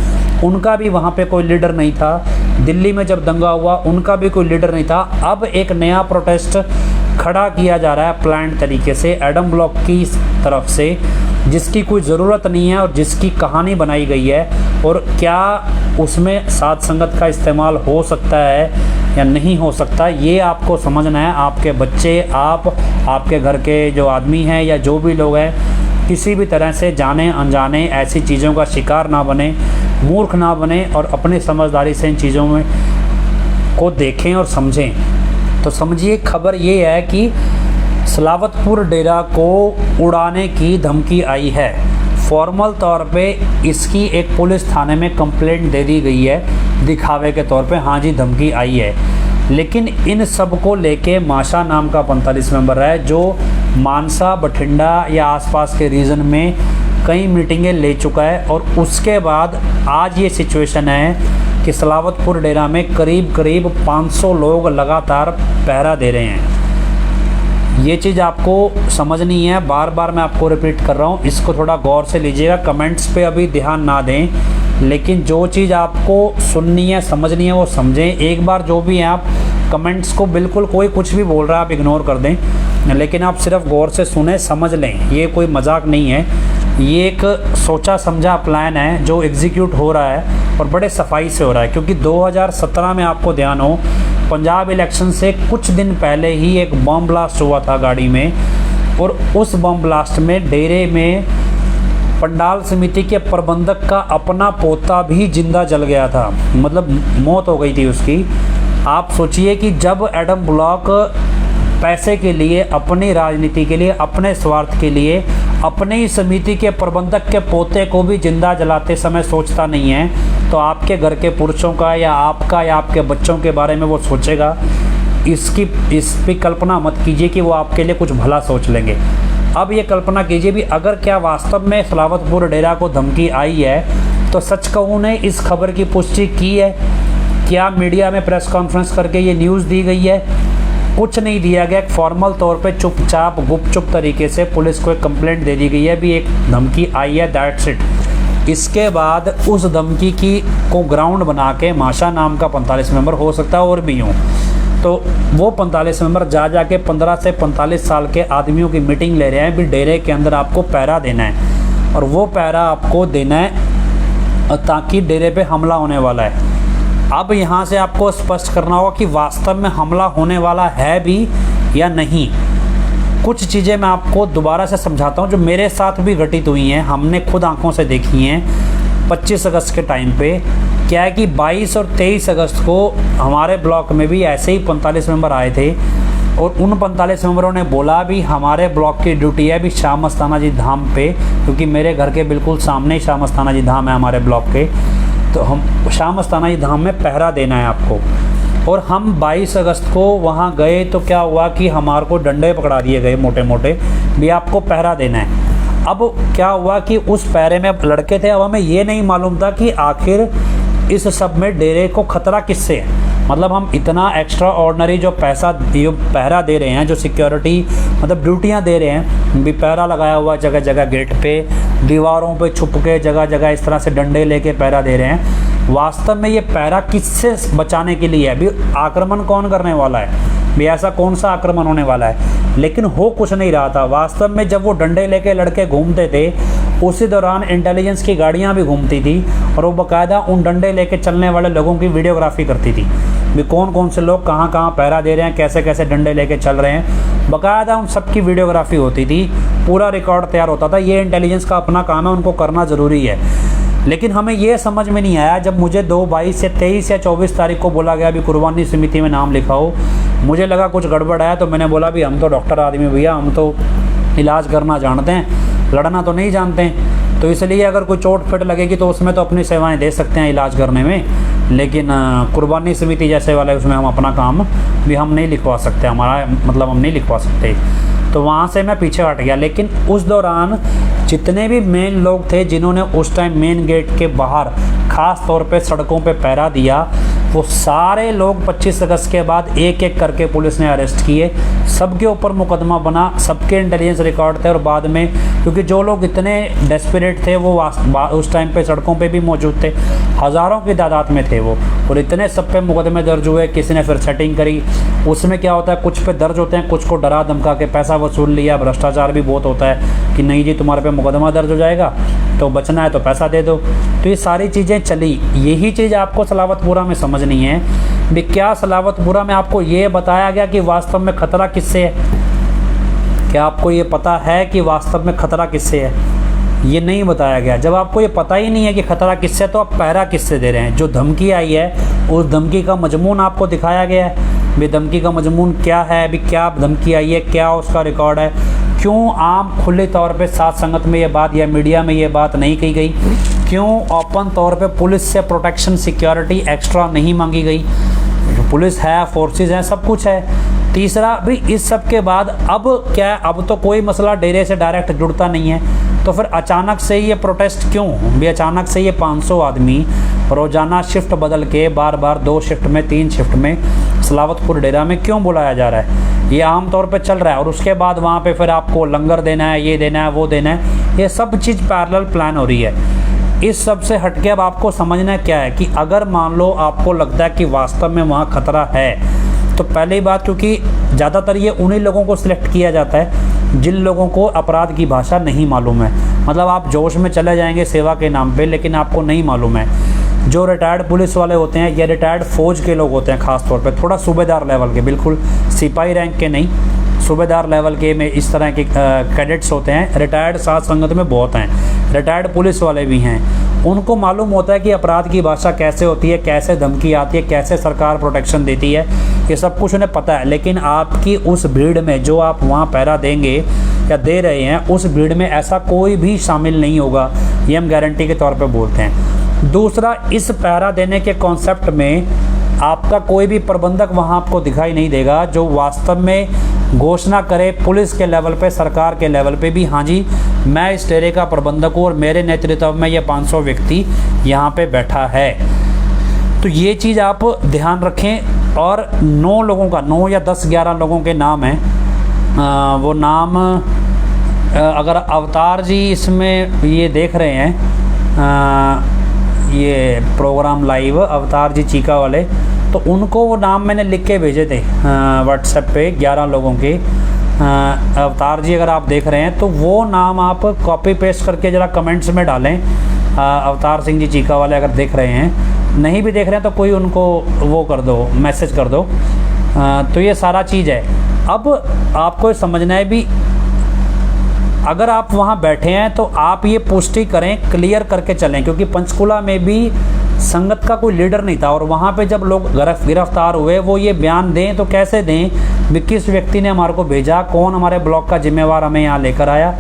उनका भी वहाँ पे कोई लीडर नहीं था। दिल्ली में जब दंगा हुआ उनका भी कोई लीडर नहीं था। अब एक नया प्रोटेस्ट खड़ा किया जा रहा है प्लान्ड तरीके से एडम ब्लॉक की तरफ से, जिसकी कोई ज़रूरत नहीं है और जिसकी कहानी बनाई गई है, और क्या उसमें साध संगत का इस्तेमाल हो सकता है या नहीं हो सकता, ये आपको समझना है। आपके बच्चे, आपके घर के जो आदमी हैं या जो भी लोग हैं, किसी भी तरह से जाने अनजाने ऐसी चीज़ों का शिकार ना बने, मूर्ख ना बने, और अपनी समझदारी से इन चीज़ों में को देखें और समझें। तो समझिए, खबर ये है कि सलावतपुर डेरा को उड़ाने की धमकी आई है। फॉर्मल तौर पे इसकी एक पुलिस थाने में कंप्लेंट दे दी गई है, दिखावे के तौर पे, हाँ जी धमकी आई है। लेकिन इन सब को लेके माशा नाम का 45 मेंबर है, जो मानसा, बठिंडा या आसपास के रीजन में कई मीटिंगें ले चुका है, और उसके बाद आज ये सिचुएशन है कि सलावतपुर डेरा में करीब 500 लोग लगातार पहरा दे रहे हैं। ये चीज़ आपको समझनी है, बार बार मैं आपको रिपीट कर रहा हूँ, इसको थोड़ा गौर से लीजिएगा। कमेंट्स पे अभी ध्यान ना दें, लेकिन जो चीज़ आपको सुननी है, समझनी है, वो समझें। एक बार जो भी है, आप कमेंट्स को बिल्कुल, कोई कुछ भी बोल रहा है आप इग्नोर कर दें, लेकिन आप सिर्फ गौर से सुने, समझ लें। ये कोई मजाक नहीं है, ये एक सोचा समझा प्लान है जो एग्जीक्यूट हो रहा है, और बड़े सफाई से हो रहा है। क्योंकि 2017 में आपको ध्यान हो, पंजाब इलेक्शन से कुछ दिन पहले ही एक बम ब्लास्ट हुआ था गाड़ी में, और उस बम ब्लास्ट में डेरे में पंडाल समिति के प्रबंधक का अपना पोता भी जिंदा जल गया था, मतलब मौत हो गई थी उसकी। आप सोचिए कि जब एडम ब्लॉक पैसे के लिए, अपनी राजनीति के लिए, अपने स्वार्थ के लिए अपने ही समिति के प्रबंधक के पोते को भी जिंदा जलाते समय सोचता नहीं है, तो आपके घर के पुरुषों का या आपका या आपके बच्चों के बारे में वो सोचेगा। इस पर कल्पना मत कीजिए कि वो आपके लिए कुछ भला सोच लेंगे। अब ये कल्पना कीजिए भी, अगर क्या वास्तव में सलावतपुर डेरा को धमकी आई है, तो सच कहूँ ने इस खबर की पुष्टि की है? क्या मीडिया में प्रेस कॉन्फ्रेंस करके ये न्यूज़ दी गई है? कुछ नहीं दिया गया। फॉर्मल तौर पे चुपचाप गुपचुप तरीके से पुलिस को एक कंप्लेंट दे दी गई है, भी एक धमकी आई है, दैट्स इट। इसके बाद उस धमकी को ग्राउंड बना के माशा नाम का 45 मेंबर, हो सकता है और भी हों, तो वो 45 मेंबर जा के 15 से 45 साल के आदमियों की मीटिंग ले रहे हैं, भी डेरे के अंदर आपको पहरा देना है, और वो पहरा आपको देना है ताकि डेरे पे हमला होने वाला है। अब यहाँ से आपको स्पष्ट करना होगा कि वास्तव में हमला होने वाला है भी या नहीं। कुछ चीज़ें मैं आपको दोबारा से समझाता हूँ जो मेरे साथ भी घटित हुई हैं, हमने खुद आंखों से देखी हैं। 25 अगस्त के टाइम पे क्या है कि 22 और 23 अगस्त को हमारे ब्लॉक में भी ऐसे ही 45 मेंबर आए थे, और उन 45 मेंबरों ने बोला भी हमारे ब्लॉक की ड्यूटी है भी शाह मस्ताना जी धाम पे, क्योंकि मेरे घर के बिल्कुल सामने ही शाह मस्ताना जी धाम है हमारे ब्लॉक के, तो हम शाह मस्ताना जी धाम में पहरा देना है आपको। और हम 22 अगस्त को वहाँ गए तो क्या हुआ कि हमारे को डंडे पकड़ा दिए गए मोटे मोटे, भी आपको पहरा देना है। अब क्या हुआ कि उस पहरे में लड़के थे, अब हमें ये नहीं मालूम था कि आखिर इस सब में डेरे को खतरा किससे है। मतलब हम इतना एक्स्ट्रा ऑर्डिनरी जो पैसा जो पहरा दे रहे हैं, जो सिक्योरिटी मतलब ड्यूटियां दे रहे हैं, भी पहरा लगाया हुआ जगह जगह गेट पे, दीवारों पे छुप के जगह जगह इस तरह से डंडे लेके पहरा दे रहे हैं। वास्तव में ये पहरा किससे बचाने के लिए है? भी आक्रमण कौन करने वाला है? भी ऐसा कौन सा आक्रमण होने वाला है? लेकिन हो कुछ नहीं रहा था। वास्तव में जब वो डंडे लेके लड़के घूमते थे, उसी दौरान इंटेलिजेंस की गाड़ियां भी घूमती थी, और वो बाकायदा उन डंडे लेके चलने वाले लोगों की वीडियोग्राफी करती थी, भी कौन कौन से लोग कहाँ कहाँ पहरा दे रहे हैं, कैसे कैसे डंडे लेके चल रहे हैं, बाकायदा उन सब की वीडियोग्राफी होती थी, पूरा रिकॉर्ड तैयार होता था। ये इंटेलिजेंस का अपना काम है, उनको करना ज़रूरी है। लेकिन हमें ये समझ में नहीं आया, जब मुझे 2, 22 या 23 या 24 तारीख को बोला गया भी कुर्बानी समिति में नाम लिखाओ, मुझे लगा कुछ गड़बड़ है, तो मैंने बोला भी हम तो डॉक्टर आदमी भैया, हम तो इलाज करना जानते हैं, लड़ना तो नहीं जानते हैं, तो इसलिए अगर कोई चोट फिट लगेगी तो उसमें तो अपनी सेवाएं दे सकते हैं इलाज करने में, लेकिन कुर्बानी समिति जैसे वाले उसमें हम अपना काम भी हम नहीं लिखवा सकते, हमारा मतलब हम नहीं लिखवा सकते। तो वहाँ से मैं पीछे हट गया। लेकिन उस दौरान जितने भी मेन लोग थे जिन्होंने उस टाइम मेन गेट के बाहर ख़ास तौर पे सड़कों पे पहरा दिया, वो सारे लोग 25 अगस्त के बाद एक एक करके पुलिस ने अरेस्ट किए, सबके ऊपर मुकदमा बना, सबके इंटेलिजेंस रिकॉर्ड थे। और बाद में क्योंकि जो लोग इतने डेस्परेट थे वो उस टाइम पे सड़कों पे भी मौजूद थे, हज़ारों की तादाद में थे वो, और इतने सब पे मुकदमे दर्ज हुए। किसी ने फिर सेटिंग करी, उसमें क्या होता है कुछ पे दर्ज होते हैं, कुछ को डरा धमका के पैसा वसूल लिया। भ्रष्टाचार भी बहुत होता है कि नहीं जी तुम्हारे पे मुकदमा दर्ज हो जाएगा तो बचना है तो पैसा दे दो। तो ये सारी चीज़ें चली। यही चीज़ आपको सलावतपुरा में समझनी है भी क्या सलावतपुरा में आपको ये बताया गया कि वास्तव में खतरा किससे है? क्या आपको ये पता है कि वास्तव में खतरा किससे है? ये नहीं बताया गया। जब आपको ये पता ही नहीं है कि खतरा किससे है तो आप पहरा किससे दे रहे हैं? जो धमकी आई है उस धमकी का मजमून आपको दिखाया गया है भी धमकी का मजमून क्या है, भी क्या धमकी आई है, क्या उसका रिकॉर्ड है? क्यों आम खुले तौर पे साथ संगत में ये बात या मीडिया में ये बात नहीं कही गई? क्यों ओपन तौर पे पुलिस से प्रोटेक्शन सिक्योरिटी एक्स्ट्रा नहीं मांगी गई? जो पुलिस है, फोर्सेस हैं, सब कुछ है। तीसरा भी इस सब के बाद अब क्या है, अब तो कोई मसला डेरे से डायरेक्ट जुड़ता नहीं है, तो फिर अचानक से ये प्रोटेस्ट क्यों? भी अचानक से ये 500 आदमी रोज़ाना शिफ्ट बदल के बार बार 2 शिफ्ट में 3 शिफ्ट में सलावतपुर डेरा में क्यों बुलाया जा रहा है? ये आम तौर पे चल रहा है। और उसके बाद वहाँ पे फिर आपको लंगर देना है, ये देना है, वो देना है, ये सब चीज़ पैरेलल प्लान हो रही है। इस सब से हटके अब आपको समझना क्या है कि अगर मान लो आपको लगता है कि वास्तव में वहाँ खतरा है, तो पहली बात, क्योंकि ज़्यादातर ये उन्हीं लोगों को सिलेक्ट किया जाता है जिन लोगों को अपराध की भाषा नहीं मालूम है। मतलब आप जोश में चले जाएंगे सेवा के नाम पे, लेकिन आपको नहीं मालूम है। जो रिटायर्ड पुलिस वाले होते हैं या रिटायर्ड फौज के लोग होते हैं, ख़ास तौर पे थोड़ा सूबेदार लेवल के, बिल्कुल सिपाही रैंक के नहीं, सूबेदार लेवल के में इस तरह के कैडेट्स होते हैं। रिटायर्ड साथ संगत में बहुत हैं, रिटायर्ड पुलिस वाले भी हैं। उनको मालूम होता है कि अपराध की भाषा कैसे होती है, कैसे धमकी आती है, कैसे सरकार प्रोटेक्शन देती है, ये सब कुछ उन्हें पता है। लेकिन आपकी उस भीड़ में जो आप वहाँ पहरा देंगे या दे रहे हैं, उस भीड़ में ऐसा कोई भी शामिल नहीं होगा, ये हम गारंटी के तौर पे बोलते हैं। दूसरा, इस पहरा देने के कॉन्सेप्ट में आपका कोई भी प्रबंधक वहाँ आपको दिखाई नहीं देगा जो वास्तव में घोषणा करे पुलिस के लेवल पे, सरकार के लेवल पे भी, हाँ जी मैं इस डेरे का प्रबंधक हूँ और मेरे नेतृत्व में ये 500 व्यक्ति यहाँ पे बैठा है। तो ये चीज़ आप ध्यान रखें। और 9 लोगों का, 9 या 10-11 लोगों के नाम हैं। वो नाम अगर अवतार जी इसमें ये देख रहे हैं ये प्रोग्राम लाइव, अवतार जी चीका वाले, तो उनको वो नाम मैंने लिख के भेजे थे व्हाट्सएप पे 11 लोगों के। अवतार जी अगर आप देख रहे हैं तो वो नाम आप कॉपी पेस्ट करके ज़रा कमेंट्स में डालें। अवतार सिंह जी चीका वाले अगर देख रहे हैं, नहीं भी देख रहे हैं तो कोई उनको वो कर दो, मैसेज कर दो। तो ये सारा चीज़ है। अब आपको समझना है भी अगर आप वहाँ बैठे हैं तो आप ये पुष्टि करें, क्लियर करके चलें, क्योंकि पंचकुला में भी संगत का कोई लीडर नहीं था। और वहाँ पे जब लोग गिरफ्तार हुए वो ये बयान दें तो कैसे दें भी किस व्यक्ति ने हमारे को भेजा, कौन हमारे ब्लॉक का जिम्मेवार हमें यहाँ लेकर आया।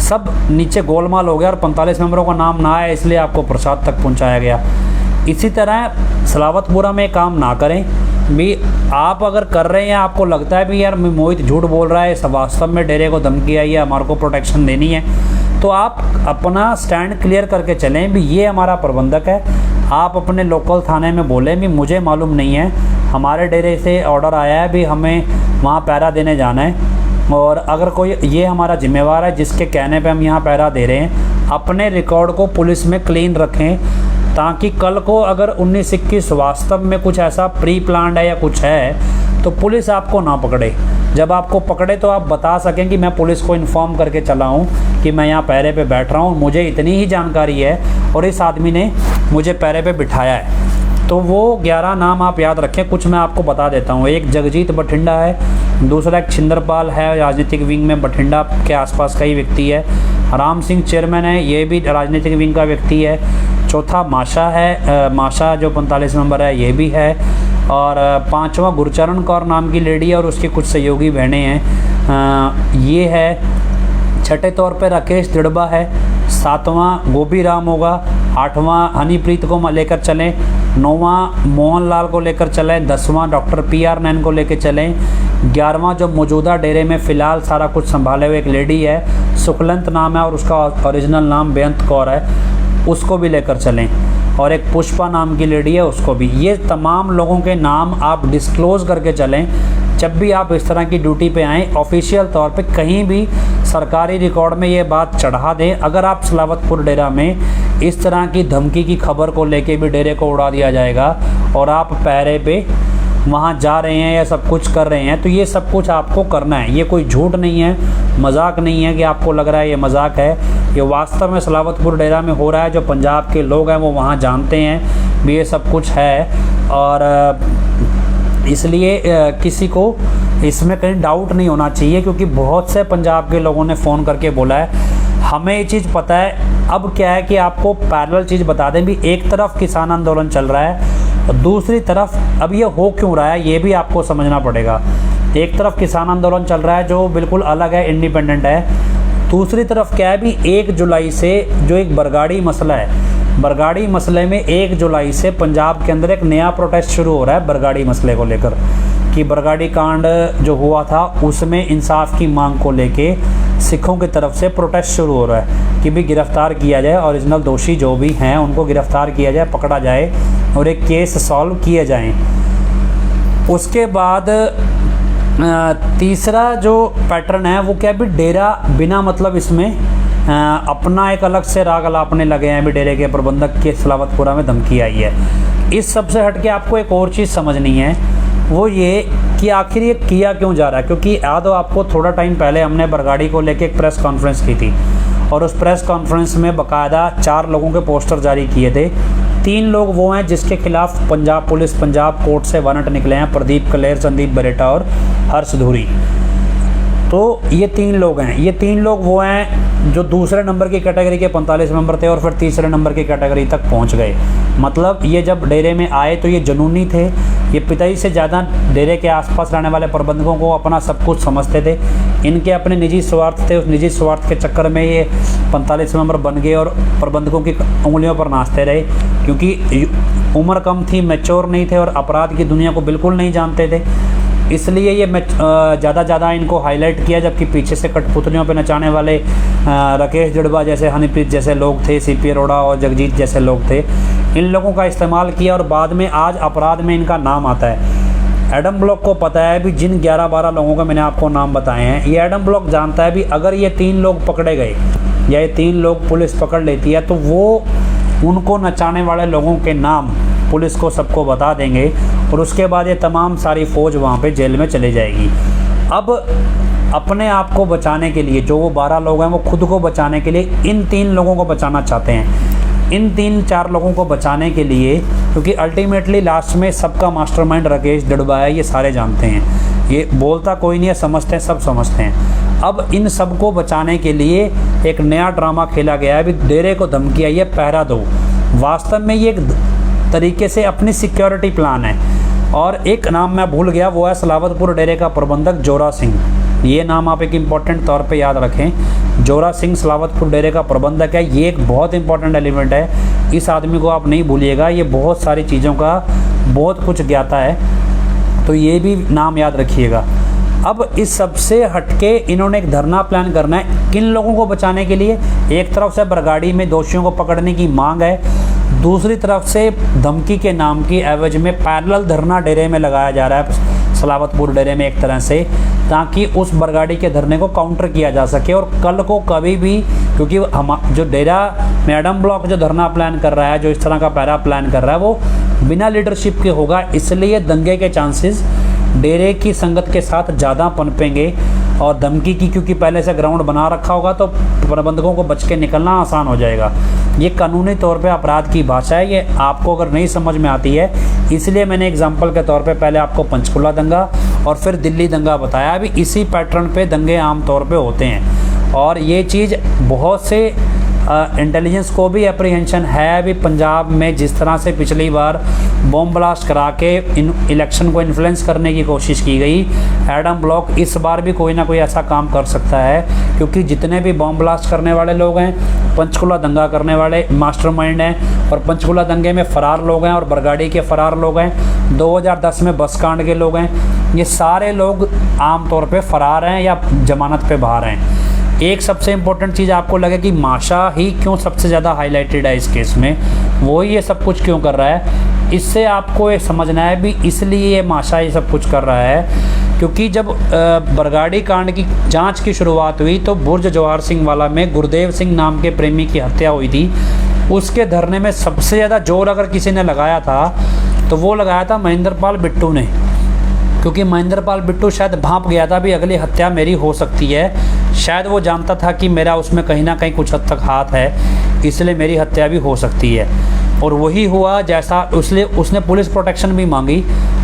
सब नीचे गोलमाल हो गया और 45 मेंबरों का नाम ना आया, इसलिए आपको प्रसाद तक पहुँचाया गया। इसी तरह सलावतपुरा में काम ना करें भी। आप अगर कर रहे हैं, आपको लगता है भी यार मोहित झूठ बोल रहा है, वास्तव में डेरे को धमकी आई है, हमारे को प्रोटेक्शन देनी है, तो आप अपना स्टैंड क्लियर करके चलें भी ये हमारा प्रबंधक है। आप अपने लोकल थाने में बोलें भी मुझे मालूम नहीं है, हमारे डेरे से ऑर्डर आया है भी हमें वहाँ पहरा देने जाना है, और अगर कोई ये हमारा जिम्मेवार है जिसके कहने पे हम यहाँ पहरा दे रहे हैं। अपने रिकॉर्ड को पुलिस में क्लीन रखें ताकि कल को अगर 19-21 वास्तव में कुछ ऐसा प्री प्लान्ड है या कुछ है तो पुलिस आपको ना पकड़े। जब आपको पकड़े तो आप बता सकें कि मैं पुलिस को इन्फॉर्म करके चला हूँ कि मैं यहाँ पहरे पे बैठ रहा हूँ, मुझे इतनी ही जानकारी है और इस आदमी ने मुझे पहरे पे बिठाया है। तो वो 11 नाम आप याद रखें। कुछ मैं आपको बता देता हूँ। एक जगजीत बठिंडा है, दूसरा एक छिंदरपाल है, राजनीतिक विंग में बठिंडा के आसपास का ही व्यक्ति है। राम सिंह चेयरमैन है, ये भी राजनीतिक विंग का व्यक्ति है। चौथा माशा है, माशा जो 45 नंबर है ये भी है। और 5वां गुरचरण कौर नाम की लेडी है और उसकी कुछ सहयोगी बहनें हैं, ये है। छठे तौर पे राकेश दिड़बा है। 7वां गोभी राम होगा। 8वां हनीप्रीत को लेकर चलें। 9वां मोहनलाल को लेकर चलें। 10वां डॉक्टर PR नैन को लेकर चलें। 11वां जो मौजूदा डेरे में फ़िलहाल सारा कुछ संभाले हुए एक लेडी है, सुखलंत नाम है और उसका ओरिजिनल नाम बेअंत कौर है, उसको भी लेकर चलें। और एक पुष्पा नाम की लेडी है उसको भी। ये तमाम लोगों के नाम आप डिस्क्लोज़ करके चलें जब भी आप इस तरह की ड्यूटी पे आएँ। ऑफिशियल तौर पे कहीं भी सरकारी रिकॉर्ड में ये बात चढ़ा दें। अगर आप सलावतपुर डेरा में इस तरह की धमकी की खबर को लेके भी डेरे को उड़ा दिया जाएगा और आप पहरे पे वहाँ जा रहे हैं या सब कुछ कर रहे हैं, तो ये सब कुछ आपको करना है। ये कोई झूठ नहीं है, मजाक नहीं है कि आपको लग रहा है ये मजाक है। ये वास्तव में सलावतपुर डेरा में हो रहा है। जो पंजाब के लोग हैं वो वहाँ जानते हैं भी ये सब कुछ है, और इसलिए किसी को इसमें कहीं डाउट नहीं होना चाहिए, क्योंकि बहुत से पंजाब के लोगों ने फ़ोन करके बोला है हमें ये चीज़ पता है। अब क्या है कि आपको पैरेलल चीज़ बता दें भी, एक तरफ किसान आंदोलन चल रहा है और दूसरी तरफ अब ये हो क्यों रहा है ये भी आपको समझना पड़ेगा। एक तरफ किसान आंदोलन चल रहा है जो बिल्कुल अलग है, इंडिपेंडेंट है। दूसरी तरफ क्या है भी 1 जुलाई से जो एक बरगाड़ी मसला है, बरगाड़ी मसले में 1 जुलाई से पंजाब के अंदर एक नया प्रोटेस्ट शुरू हो रहा है बरगाड़ी मसले को लेकर, कि बरगाड़ी कांड जो हुआ था उसमें इंसाफ की मांग को लेके सिखों की तरफ से प्रोटेस्ट शुरू हो रहा है कि भी गिरफ़्तार किया जाए, ओरिजिनल दोषी जो भी हैं उनको गिरफ़्तार किया जाए, पकड़ा जाए और एक केस सॉल्व किए जाएं। उसके बाद तीसरा जो पैटर्न है वो क्या भी डेरा बिना मतलब इसमें अपना एक अलग से राग अलापने लगे हैं भी डेरे के प्रबंधक के सलावतपुरा में धमकी आई है। इस सब से हट के आपको एक और चीज़ समझनी है, वो ये कि आखिर ये किया क्यों जा रहा है। क्योंकि याद हो आपको थोड़ा टाइम पहले हमने बरगाड़ी को लेके एक प्रेस कॉन्फ्रेंस की थी और उस प्रेस कॉन्फ्रेंस में बाकायदा 4 लोगों के पोस्टर जारी किए थे। 3 लोग वो हैं जिसके खिलाफ पंजाब पुलिस पंजाब कोर्ट से वारंट निकले हैं, प्रदीप कलेर, संदीप बरेटा और हर्ष धूरी। तो ये 3 लोग हैं। ये 3 लोग वो हैं जो दूसरे नंबर की कैटेगरी के 45 मेंबर थे और फिर तीसरे नंबर की कैटेगरी तक पहुंच गए। मतलब ये जब डेरे में आए तो ये जुनूनी थे, ये पिताजी से ज़्यादा डेरे के आसपास रहने वाले प्रबंधकों को अपना सब कुछ समझते थे। इनके अपने निजी स्वार्थ थे, उस निजी स्वार्थ के चक्कर में ये 45 मेंबर बन गए और प्रबंधकों की उंगलियों पर नाचते रहे, क्योंकि उम्र कम थी, मैच्योर नहीं थे और अपराध की दुनिया को बिल्कुल नहीं जानते थे। इसलिए ये ज़्यादा इनको हाईलाइट किया, जबकि पीछे से कठपुतलियों पे नचाने वाले राकेश जड़वा जैसे, हनीप्रीत जैसे लोग थे, सीपी अरोड़ा और जगजीत जैसे लोग थे। इन लोगों का इस्तेमाल किया और बाद में आज अपराध में इनका नाम आता है। एडम ब्लॉक को पता है भी जिन 11-12 लोगों का मैंने आपको नाम बताए हैं, ये एडम ब्लॉक जानता है भी अगर ये 3 लोग पकड़े गए या ये 3 लोग पुलिस पकड़ लेती है तो वो उनको नचाने वाले लोगों के नाम पुलिस को सबको बता देंगे और उसके बाद ये तमाम सारी फ़ौज वहाँ पे जेल में चली जाएगी। अब अपने आप को बचाने के लिए जो वो 12 लोग हैं वो खुद को बचाने के लिए इन 3 लोगों को बचाना चाहते हैं। इन 3-4 लोगों को बचाने के लिए, क्योंकि अल्टीमेटली लास्ट में सबका मास्टरमाइंड राकेश जड़वा है, ये सारे जानते हैं, ये बोलता कोई नहीं है, समझते हैं, सब समझते हैं। अब इन सब को बचाने के लिए एक नया ड्रामा खेला गया है, अभी डेरे को धमकी आई है पहरा दो। वास्तव में ये एक तरीके से अपनी सिक्योरिटी प्लान है। और एक नाम मैं भूल गया, वो है सलावतपुर डेरे का प्रबंधक जोरा सिंह। ये नाम आप एक इम्पॉर्टेंट तौर पे याद रखें। जोरा सिंह सलावतपुर डेरे का प्रबंधक है। ये एक बहुत इंपॉर्टेंट एलिमेंट है, इस आदमी को आप नहीं भूलिएगा। ये बहुत सारी चीज़ों का बहुत कुछ ज्ञाता है, तो ये भी नाम याद रखिएगा। अब इस सब से हटके इन्होंने एक धरना प्लान करना है किन लोगों को बचाने के लिए। एक तरफ से बरगाड़ी में दोषियों को पकड़ने की मांग है, दूसरी तरफ से धमकी के नाम की एवज में पैरेलल धरना डेरे में लगाया जा रहा है, सलावतपुर डेरे में एक तरह से, ताकि उस बरगाड़ी के धरने को काउंटर किया जा सके। और कल को कभी भी, क्योंकि हम जो डेरा में एडम ब्लॉक जो धरना प्लान कर रहा है, जो इस तरह का पैरा प्लान कर रहा है, वो बिना लीडरशिप के होगा, इसलिए दंगे के चांसेस डेरे की संगत के साथ ज़्यादा पनपेंगे। और धमकी की, क्योंकि पहले से ग्राउंड बना रखा होगा तो प्रबंधकों को बच के निकलना आसान हो जाएगा। ये कानूनी तौर पे अपराध की भाषा है, ये आपको अगर नहीं समझ में आती है, इसलिए मैंने एग्जाम्पल के तौर पे पहले आपको पंचकुला दंगा और फिर दिल्ली दंगा बताया। अभी इसी पैटर्न पे दंगे आम तौर पे होते हैं और ये चीज़ बहुत से इंटेलिजेंस को भी अप्रीहेंशन है। अभी पंजाब में जिस तरह से पिछली बार बॉम्ब ब्लास्ट करा के इलेक्शन को इन्फ्लुएंस करने की कोशिश की गई, एडम ब्लॉक इस बार भी कोई ना कोई ऐसा काम कर सकता है, क्योंकि जितने भी बॉम्ब ब्लास्ट करने वाले लोग हैं, पंचकुला दंगा करने वाले मास्टरमाइंड हैं और पंचकुला दंगे में फ़रार लोग हैं और बरगाड़ी के फ़रार लोग हैं, 2010 में बस कांड के लोग हैं, ये सारे लोग आम तौर पे फ़रार हैं या जमानत पे बाहर हैं। एक सबसे इम्पोर्टेंट चीज़ आपको लगे कि माशा ही क्यों सबसे ज़्यादा हाईलाइटेड है इस केस में, वो ही ये सब कुछ क्यों कर रहा है, इससे आपको ये समझना है भी इसलिए ये माशा ये सब कुछ कर रहा है क्योंकि जब बरगाड़ी कांड की जांच की शुरुआत हुई तो बुर्ज जवाहर सिंह वाला में गुरदेव सिंह नाम के प्रेमी की हत्या हुई थी। उसके धरने में सबसे ज़्यादा जोर अगर किसी ने लगाया था तो वो लगाया था महेंद्रपाल बिट्टू ने, क्योंकि महेंद्रपाल बिट्टू शायद भांप गया था भी अगली हत्या मेरी हो सकती है। शायद वो जानता था कि मेरा उसमें कहीं ना कहीं कुछ हद तक हाथ है, इसलिए मेरी हत्या भी हो सकती है। और वही हुआ जैसा उसने पुलिस प्रोटेक्शन भी मांगी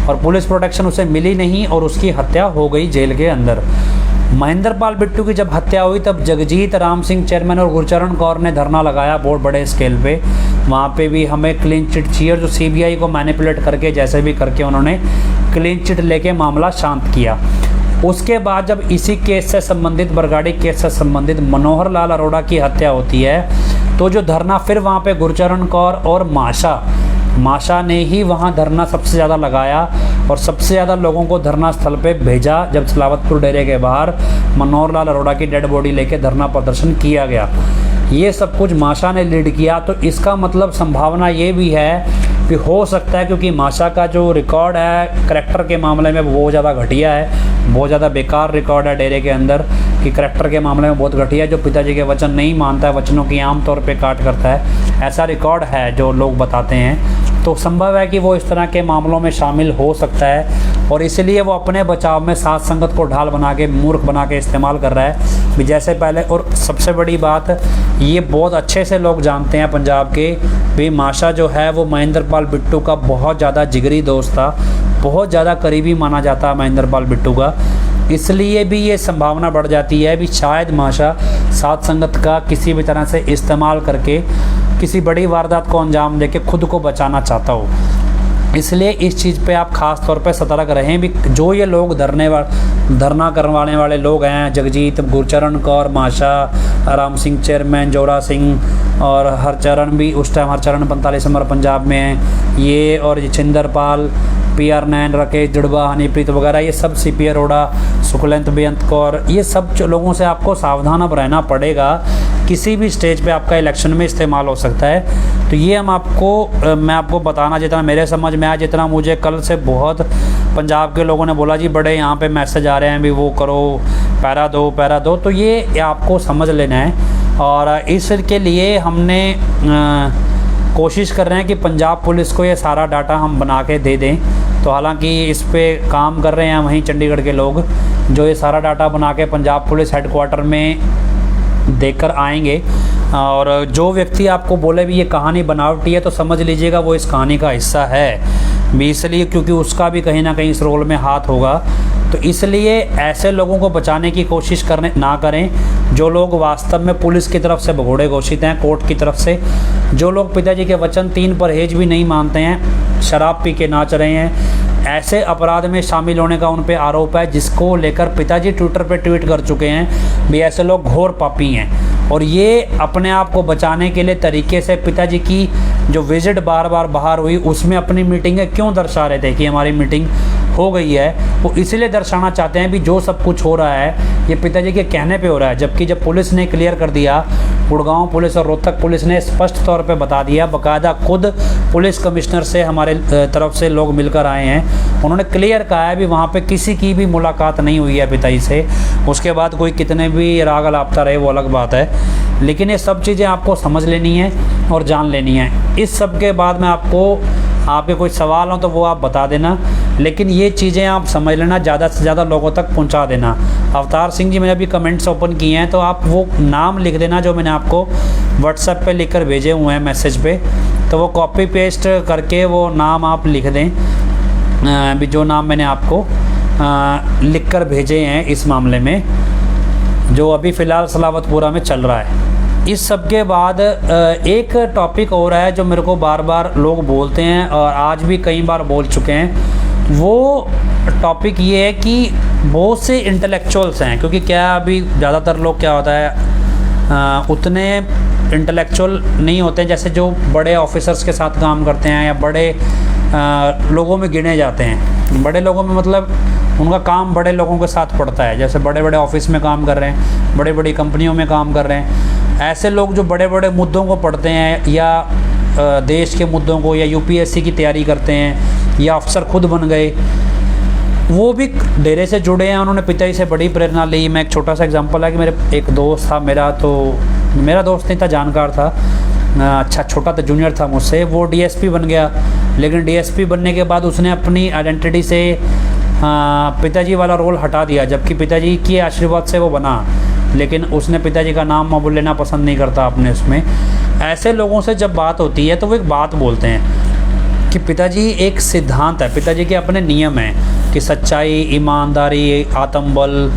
और पुलिस प्रोटेक्शन उसे मिली नहीं और उसकी हत्या हो गई जेल के अंदर। महेंद्रपाल बिट्टू की जब हत्या हुई तब जगजीत राम सिंह चेयरमैन और गुरचरण कौर ने धरना लगाया बहुत बड़े स्केल पे। वहाँ पे भी हमें क्लीन चिट चाहिए, जो सीबीआई को मैनिपुलेट करके जैसे भी करके उन्होंने क्लीन चिट लेके मामला शांत किया। उसके बाद जब इसी केस से संबंधित बरगाड़ी केस से संबंधित मनोहर लाल अरोड़ा की हत्या होती है तो जो धरना फिर वहाँ पे गुरचरण कौर और माशा ने ही वहाँ धरना सबसे ज़्यादा लगाया और सबसे ज़्यादा लोगों को धरना स्थल पे भेजा जब सलावतपुर डेरे के बाहर मनोहर लाल अरोड़ा की डेड बॉडी लेके धरना प्रदर्शन किया गया। ये सब कुछ माशा ने लीड किया, तो इसका मतलब संभावना ये भी है कि हो सकता है क्योंकि माशा का जो रिकॉर्ड है करैक्टर के मामले में बहुत ज़्यादा घटिया है, बहुत ज़्यादा बेकार रिकॉर्ड है डेरे के अंदर कि करैक्टर के मामले में बहुत घटिया है, जो पिताजी के वचन नहीं मानता है, वचनों की आम तौर पे काट करता है, ऐसा रिकॉर्ड है जो लोग बताते हैं। तो संभव है कि वो इस तरह के मामलों में शामिल हो सकता है और इसलिए वो अपने बचाव में साथ संगत को ढाल बना के मूर्ख बना के इस्तेमाल कर रहा है भी जैसे पहले। और सबसे बड़ी बात ये बहुत अच्छे से लोग जानते हैं पंजाब के भी माशा जो है वो महेंद्रपाल बिट्टू का बहुत ज़्यादा जिगरी दोस्त था, बहुत ज़्यादा करीबी माना जाता है महेंद्रपाल बिट्टू का। इसलिए भी ये संभावना बढ़ जाती है भी शायद माशा साथ संगत का किसी भी तरह से इस्तेमाल करके किसी बड़ी वारदात को अंजाम देके खुद को बचाना चाहता हो। इसलिए इस चीज़ पे आप ख़ास तौर पे सतर्क रहें भी जो ये लोग धरना करवाने वाले लोग हैं, जगजीत, गुरचरण कौर, माशा, राम सिंह चेयरमैन, जोरा सिंह और हरचरण भी उस टाइम हरचरण 45 नंबर पंजाब में हैं ये, और छिंदरपाल, PR9, राकेश जुड़वा, हनीप्रीत वगैरह, ये सब CP अरोड़ा, सुकुलेंत बेअंत कौर, ये सब लोगों से आपको सावधान अब रहना पड़ेगा। किसी भी स्टेज पे आपका इलेक्शन में इस्तेमाल हो सकता है। तो ये मैं आपको बताना, जितना मेरे समझ में आया, जितना मुझे कल से बहुत पंजाब के लोगों ने बोला जी बड़े यहाँ पे मैसेज आ रहे हैं भी वो करो, पैरा दो, तो ये आपको समझ लेना है। और इसके लिए हमने कोशिश कर रहे हैं कि पंजाब पुलिस को ये सारा डाटा हम बना के दे दें। तो हालांकि इस पे काम कर रहे हैं वहीं चंडीगढ़ के लोग जो ये सारा डाटा बना के पंजाब पुलिस हेडक्वार्टर में देकर आएंगे। और जो व्यक्ति आपको बोले भी ये कहानी बनावटी है तो समझ लीजिएगा वो इस कहानी का हिस्सा है भी, इसलिए क्योंकि उसका भी कहीं ना कहीं इस रोल में हाथ होगा। तो इसलिए ऐसे लोगों को बचाने की कोशिश ना करें जो लोग वास्तव में पुलिस की तरफ से भगोड़े घोषित हैं, कोर्ट की तरफ से, जो लोग पिताजी के वचन 3 परहेज भी नहीं मानते हैं, शराब पी के नाच रहे हैं, ऐसे अपराध में शामिल होने का उन पे आरोप है जिसको लेकर पिताजी ट्विटर पे ट्वीट कर चुके हैं भी ऐसे लोग घोर पापी हैं। और ये अपने आप को बचाने के लिए तरीके से पिताजी की जो विजिट बार बार बाहर हुई उसमें अपनी मीटिंगें क्यों दर्शा रहे थे कि हमारी मीटिंग हो गई है, वो इसलिए दर्शाना चाहते हैं भी जो सब कुछ हो रहा है ये पिताजी के कहने पे हो रहा है। जबकि जब पुलिस ने क्लियर कर दिया, गुड़गांव पुलिस और रोहतक पुलिस ने स्पष्ट तौर पे बता दिया, बाकायदा खुद पुलिस कमिश्नर से हमारे तरफ से लोग मिलकर आए हैं, उन्होंने क्लियर कहा है भी वहाँ पे किसी की भी मुलाकात नहीं हुई है पिताजी से। उसके बाद कोई कितने भी राग लापता रहे वो अलग बात है, लेकिन ये सब चीज़ें आपको समझ लेनी है और जान लेनी है। इस सब के बाद में आपके कोई सवाल हो तो वो आप बता देना, लेकिन ये चीज़ें आप समझ लेना, ज़्यादा से ज़्यादा लोगों तक पहुंचा देना। अवतार सिंह जी मैंने अभी कमेंट्स ओपन किए हैं तो आप वो नाम लिख देना जो मैंने आपको व्हाट्सएप पे लिख कर भेजे हुए हैं मैसेज पे, तो वो कॉपी पेस्ट करके वो नाम आप लिख दें भी जो नाम मैंने आपको लिख कर भेजे हैं इस मामले में जो अभी फ़िलहाल सलावतपुरा में चल रहा है। इस सब के बाद एक टॉपिक और है जो मेरे को बार बार लोग बोलते हैं और आज भी कई बार बोल चुके हैं। वो टॉपिक ये है कि बहुत से इंटेलेक्चुअल्स हैं, क्योंकि क्या अभी ज़्यादातर लोग क्या होता है उतने इंटेलेक्चुअल नहीं होते हैं जैसे जो बड़े ऑफिसर्स के साथ काम करते हैं या बड़े लोगों में गिने जाते हैं। बड़े लोगों में मतलब उनका काम बड़े लोगों के साथ पड़ता है, जैसे बड़े बड़े ऑफिस में काम कर रहे हैं, बड़े बड़ी कंपनियों में काम कर रहे हैं। ऐसे लोग जो बड़े बड़े मुद्दों को पढ़ते हैं या देश के मुद्दों को या यूपीएससी की तैयारी करते हैं या अफसर खुद बन गए, वो भी डेरे से जुड़े हैं। उन्होंने पिताजी से बड़ी प्रेरणा ली। मैं एक छोटा सा एग्जांपल है कि मेरे एक दोस्त था, मेरा दोस्त नहीं था, जानकार था, अच्छा छोटा था, जूनियर था मुझसे। वो डीएसपी बन गया, लेकिन डीएसपी बनने के बाद उसने अपनी आइडेंटिटी से पिताजी वाला रोल हटा दिया, जबकि पिताजी के आशीर्वाद से वो बना, लेकिन उसने पिताजी का नाम अब लेना पसंद नहीं करता अपने उसमें। ऐसे लोगों से जब बात होती है तो वो एक बात बोलते हैं कि पिताजी एक सिद्धांत है, पिताजी के अपने नियम हैं कि सच्चाई, ईमानदारी, आत्मबल,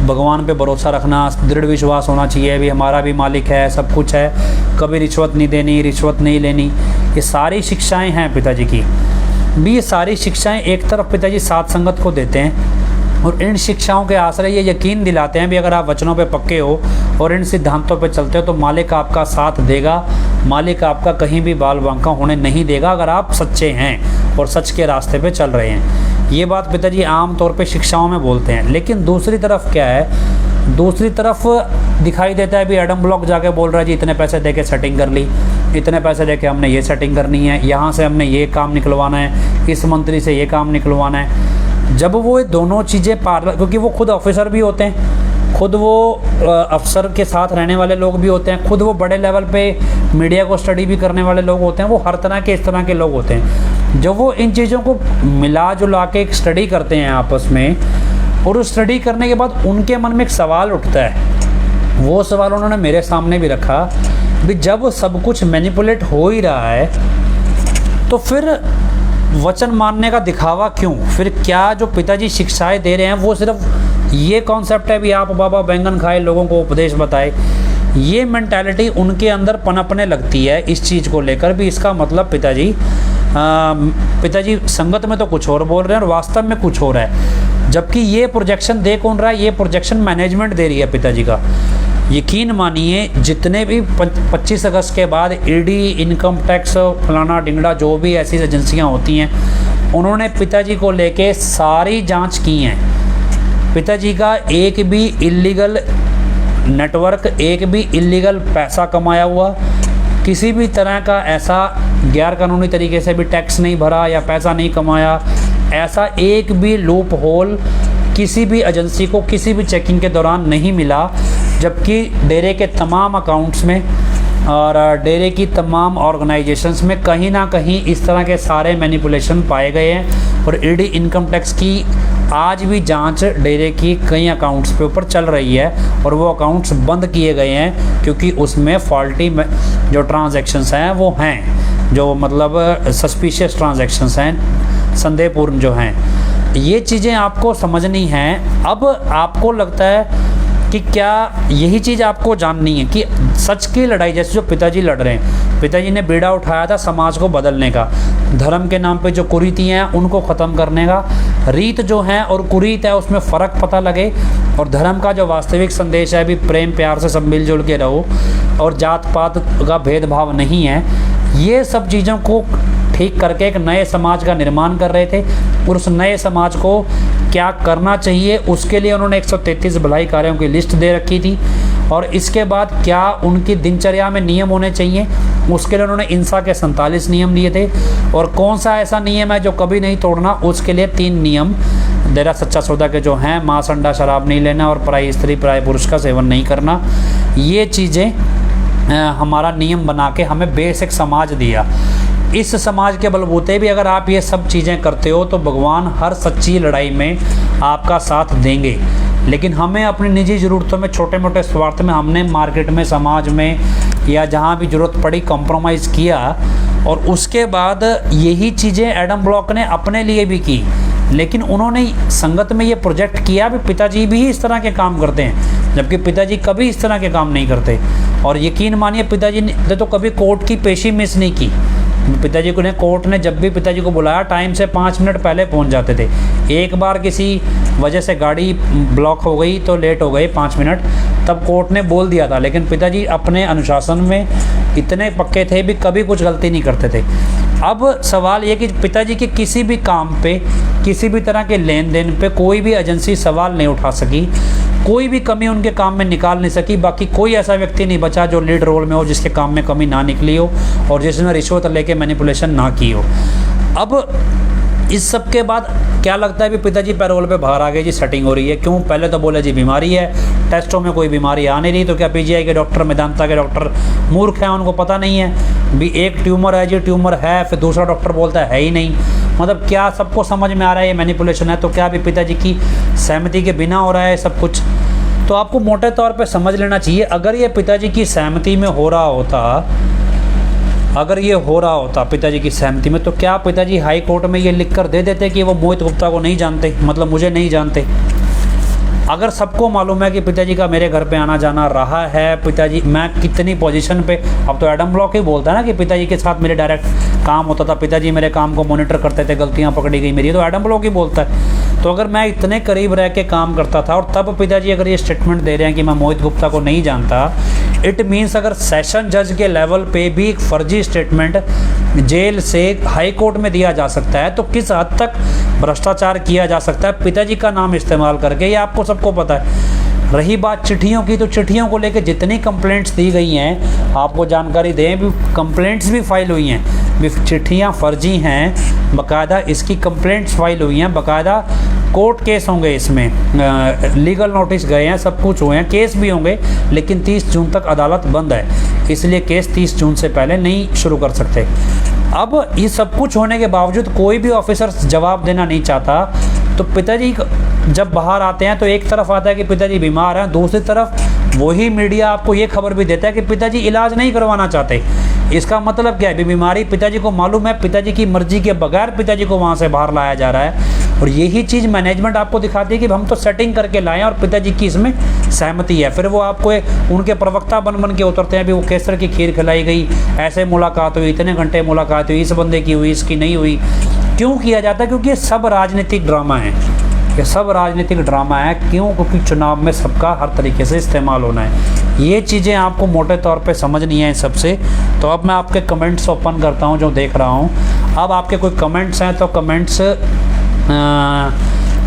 भगवान पे भरोसा रखना, दृढ़ विश्वास होना चाहिए, भी हमारा भी मालिक है, सब कुछ है, कभी रिश्वत नहीं देनी, रिश्वत नहीं लेनी। ये सारी शिक्षाएं हैं पिताजी की भी। ये सारी शिक्षाएं एक तरफ पिताजी साथ संगत को देते हैं और इन शिक्षाओं के आश्रय ये यकीन दिलाते हैं भी अगर आप वचनों पे पक्के हो और इन सिद्धांतों पे चलते हो तो मालिक आपका साथ देगा, मालिक आपका कहीं भी बाल बांका होने नहीं देगा अगर आप सच्चे हैं और सच के रास्ते पे चल रहे हैं। ये बात पिताजी आम तौर पे शिक्षाओं में बोलते हैं। लेकिन दूसरी तरफ क्या है, दूसरी तरफ दिखाई देता है भी एडम ब्लॉक जाके बोल रहा है जी इतने पैसे दे के सेटिंग कर ली, इतने पैसे दे के हमने ये सेटिंग करनी है, यहाँ से हमने ये काम निकलवाना है, इस मंत्री से ये काम निकलवाना है। जब वो दोनों चीज़ें क्योंकि वो खुद ऑफिसर भी होते हैं, खुद वो अफसर के साथ रहने वाले लोग भी होते हैं, खुद वो बड़े लेवल पे मीडिया को स्टडी भी करने वाले लोग होते हैं, वो हर तरह के इस तरह के लोग होते हैं। जब वो इन चीज़ों को मिला जुला के एक स्टडी करते हैं आपस में, और उस स्टडी करने के बाद उनके मन में एक सवाल उठता है। वो सवाल उन्होंने मेरे सामने भी रखा भी जब सब कुछ मैनिपुलेट हो ही रहा है तो फिर वचन मानने का दिखावा क्यों? फिर क्या जो पिताजी शिक्षाएं दे रहे हैं वो सिर्फ ये कॉन्सेप्ट है भी आप बाबा बैंगन खाए लोगों को उपदेश बताए, ये मेंटालिटी उनके अंदर पनपने लगती है इस चीज़ को लेकर भी। इसका मतलब पिताजी संगत में तो कुछ और बोल रहे हैं और वास्तव में कुछ हो रहा है। जबकि ये प्रोजेक्शन दे कौन रहा है? ये प्रोजेक्शन मैनेजमेंट दे रही है पिताजी का। यकीन मानिए जितने भी 25 अगस्त के बाद ईडी, इनकम टैक्स, फलाना ढिंगड़ा, जो भी ऐसी एजेंसियां होती हैं, उन्होंने पिताजी को लेके सारी जांच की हैं। पिताजी का एक भी इल्लीगल नेटवर्क, एक भी इल्लीगल पैसा कमाया हुआ, किसी भी तरह का ऐसा गैर कानूनी तरीके से भी टैक्स नहीं भरा या पैसा नहीं कमाया, ऐसा एक भी लूप होल किसी भी एजेंसी को किसी भी चेकिंग के दौरान नहीं मिला। जबकि डेरे के तमाम अकाउंट्स में और डेरे की तमाम ऑर्गेनाइजेशंस में कहीं ना कहीं इस तरह के सारे मैनिपुलेशन पाए गए हैं। और ईडी, इनकम टैक्स की आज भी जांच डेरे की कई अकाउंट्स पे ऊपर चल रही है और वो अकाउंट्स बंद किए गए हैं क्योंकि उसमें फॉल्टी जो ट्रांजैक्शंस हैं वो हैं, जो मतलब सस्पिशियस ट्रांजैक्शंस हैं, संदेहपूर्ण जो हैं। ये चीज़ें आपको समझनी हैं। अब आपको लगता है कि क्या यही चीज़ आपको जाननी है कि सच की लड़ाई जैसे जो पिताजी लड़ रहे हैं, पिताजी ने बीड़ा उठाया था समाज को बदलने का, धर्म के नाम पे जो कुरीतियाँ हैं उनको ख़त्म करने का। रीत जो है और कुरीत है उसमें फ़र्क पता लगे और धर्म का जो वास्तविक संदेश है भी प्रेम प्यार से सब मिलजुल के रहो और जात पात का भेदभाव नहीं है। ये सब चीज़ों को ठीक करके एक नए समाज का निर्माण कर रहे थे और उस नए समाज को क्या करना चाहिए उसके लिए उन्होंने 133 भलाई कार्यों की लिस्ट दे रखी थी। और इसके बाद क्या उनकी दिनचर्या में नियम होने चाहिए उसके लिए उन्होंने इंसा के 47 नियम दिए थे। और कौन सा ऐसा नियम है जो कभी नहीं तोड़ना, उसके लिए 3 नियम डेरा सच्चा सौदा के जो हैं, मांस अंडा शराब नहीं लेना और पराई स्त्री पराई पुरुष का सेवन नहीं करना। ये चीज़ें हमारा नियम बना के हमें बेसिक समाज दिया। इस समाज के बलबूते भी अगर आप ये सब चीज़ें करते हो तो भगवान हर सच्ची लड़ाई में आपका साथ देंगे। लेकिन हमें अपनी निजी ज़रूरतों में, छोटे मोटे स्वार्थ में, हमने मार्केट में, समाज में या जहाँ भी ज़रूरत पड़ी कॉम्प्रोमाइज़ किया। और उसके बाद यही चीज़ें एडम ब्लॉक ने अपने लिए भी की। लेकिन उन्होंने संगत में ये प्रोजेक्ट किया भी पिताजी भी इस तरह के काम करते हैं, जबकि पिताजी कभी इस तरह के काम नहीं करते। और यकीन मानिए पिताजी ने तो कभी कोर्ट की पेशी मिस नहीं की। पिताजी को ने कोर्ट ने जब भी पिताजी को बुलाया टाइम से 5 मिनट पहले पहुंच जाते थे। एक बार किसी वजह से गाड़ी ब्लॉक हो गई तो लेट हो गए 5 मिनट, तब कोर्ट ने बोल दिया था। लेकिन पिताजी अपने अनुशासन में इतने पक्के थे भी कभी कुछ गलती नहीं करते थे। अब सवाल ये कि पिताजी के किसी भी काम पे, किसी भी तरह के लेन देन पे कोई भी एजेंसी सवाल नहीं उठा सकी, कोई भी कमी उनके काम में निकाल नहीं सकी। बाकी कोई ऐसा व्यक्ति नहीं बचा जो लीड रोल में हो, जिसके काम में कमी ना निकली हो और जिसने रिश्वत लेके मैनिपुलेशन ना की हो। अब इस सब के बाद क्या लगता है भी पिताजी पैरोल पे बाहर आ गए जी, सेटिंग हो रही है। क्यों? पहले तो बोले जी बीमारी है, टेस्टों में कोई बीमारी आ नहीं रही। तो क्या पीजीआई के डॉक्टर, मेदांता के डॉक्टर मूर्ख हैं, उनको पता नहीं है भी एक ट्यूमर है जी, ट्यूमर है, फिर दूसरा डॉक्टर बोलता है ही नहीं। मतलब क्या सबको समझ में आ रहा है ये मैनिपुलेशन है? तो क्या भी पिताजी की सहमति के बिना हो रहा है सब कुछ? तो आपको मोटे तौर पर समझ लेना चाहिए, अगर ये पिताजी की सहमति में हो रहा होता, अगर ये हो रहा होता पिताजी की सहमति में, तो क्या पिताजी हाई कोर्ट में ये लिख कर दे देते कि वो मोहित गुप्ता को नहीं जानते, मतलब मुझे नहीं जानते? अगर सबको मालूम है कि पिताजी का मेरे घर पे आना जाना रहा है, पिताजी मैं कितनी पोजीशन पे, अब तो एडम ब्लॉक ही बोलता है ना कि पिताजी के साथ मेरे डायरेक्ट काम होता था, पिताजी मेरे काम को मॉनिटर करते थे, गलतियां पकड़ी गई मेरी, तो एडम ब्लॉक ही बोलता है। तो अगर मैं इतने करीब रह के काम करता था और तब पिताजी अगर ये स्टेटमेंट दे रहे हैं कि मैं मोहित गुप्ता को नहीं जानता, इट मीन्स अगर सेशन जज के लेवल पे भी एक फर्जी स्टेटमेंट जेल से हाई कोर्ट में दिया जा सकता है, तो किस हद तक भ्रष्टाचार किया जा सकता है पिताजी का नाम इस्तेमाल करके, ये आपको सबको पता है। रही बात चिट्ठियों की, तो चिट्ठियों को लेकर जितनी कंप्लेंट्स दी गई हैं, आपको जानकारी दें भी, कंप्लेंट्स भी फाइल हुई हैं, भी चिट्ठियाँ फर्जी हैं, बाकायदा इसकी कंप्लेंट्स फाइल हुई हैं, बाकायदा कोर्ट केस होंगे, इसमें लीगल नोटिस गए हैं, सब कुछ हुए हैं, केस भी होंगे, लेकिन 30 जून तक अदालत बंद है, इसलिए केस 30 जून से पहले नहीं शुरू कर सकते। अब ये सब कुछ होने के बावजूद कोई भी ऑफिसर जवाब देना नहीं चाहता। तो पिताजी जब बाहर आते हैं तो एक तरफ आता है कि पिताजी बीमार हैं, दूसरी तरफ वही मीडिया आपको ये खबर भी देता है कि पिताजी इलाज नहीं करवाना चाहते। इसका मतलब क्या है? बीमारी पिताजी को मालूम है, पिताजी की मर्जी के बगैर पिताजी को वहाँ से बाहर लाया जा रहा है, और यही चीज़ मैनेजमेंट आपको दिखाती है कि हम तो सेटिंग करके लाएं और पिताजी की इसमें सहमति है। फिर वो आपको उनके प्रवक्ता बन के उतरते हैं भी वो केसर की खीर खिलाई गई, ऐसे मुलाकात हुई, इतने घंटे मुलाकात हुई, इस बंदे की हुई, इसकी नहीं हुई। क्यों किया जाता है? क्योंकि ये सब राजनीतिक ड्रामा है, ये सब राजनीतिक ड्रामा है। क्यों? क्योंकि चुनाव में सबका हर तरीके से इस्तेमाल होना है। ये चीज़ें आपको मोटे तौर पे समझनी है इन सबसे। तो अब मैं आपके कमेंट्स ओपन करता हूँ जो देख रहा हूँ। अब आपके कोई कमेंट्स हैं तो कमेंट्स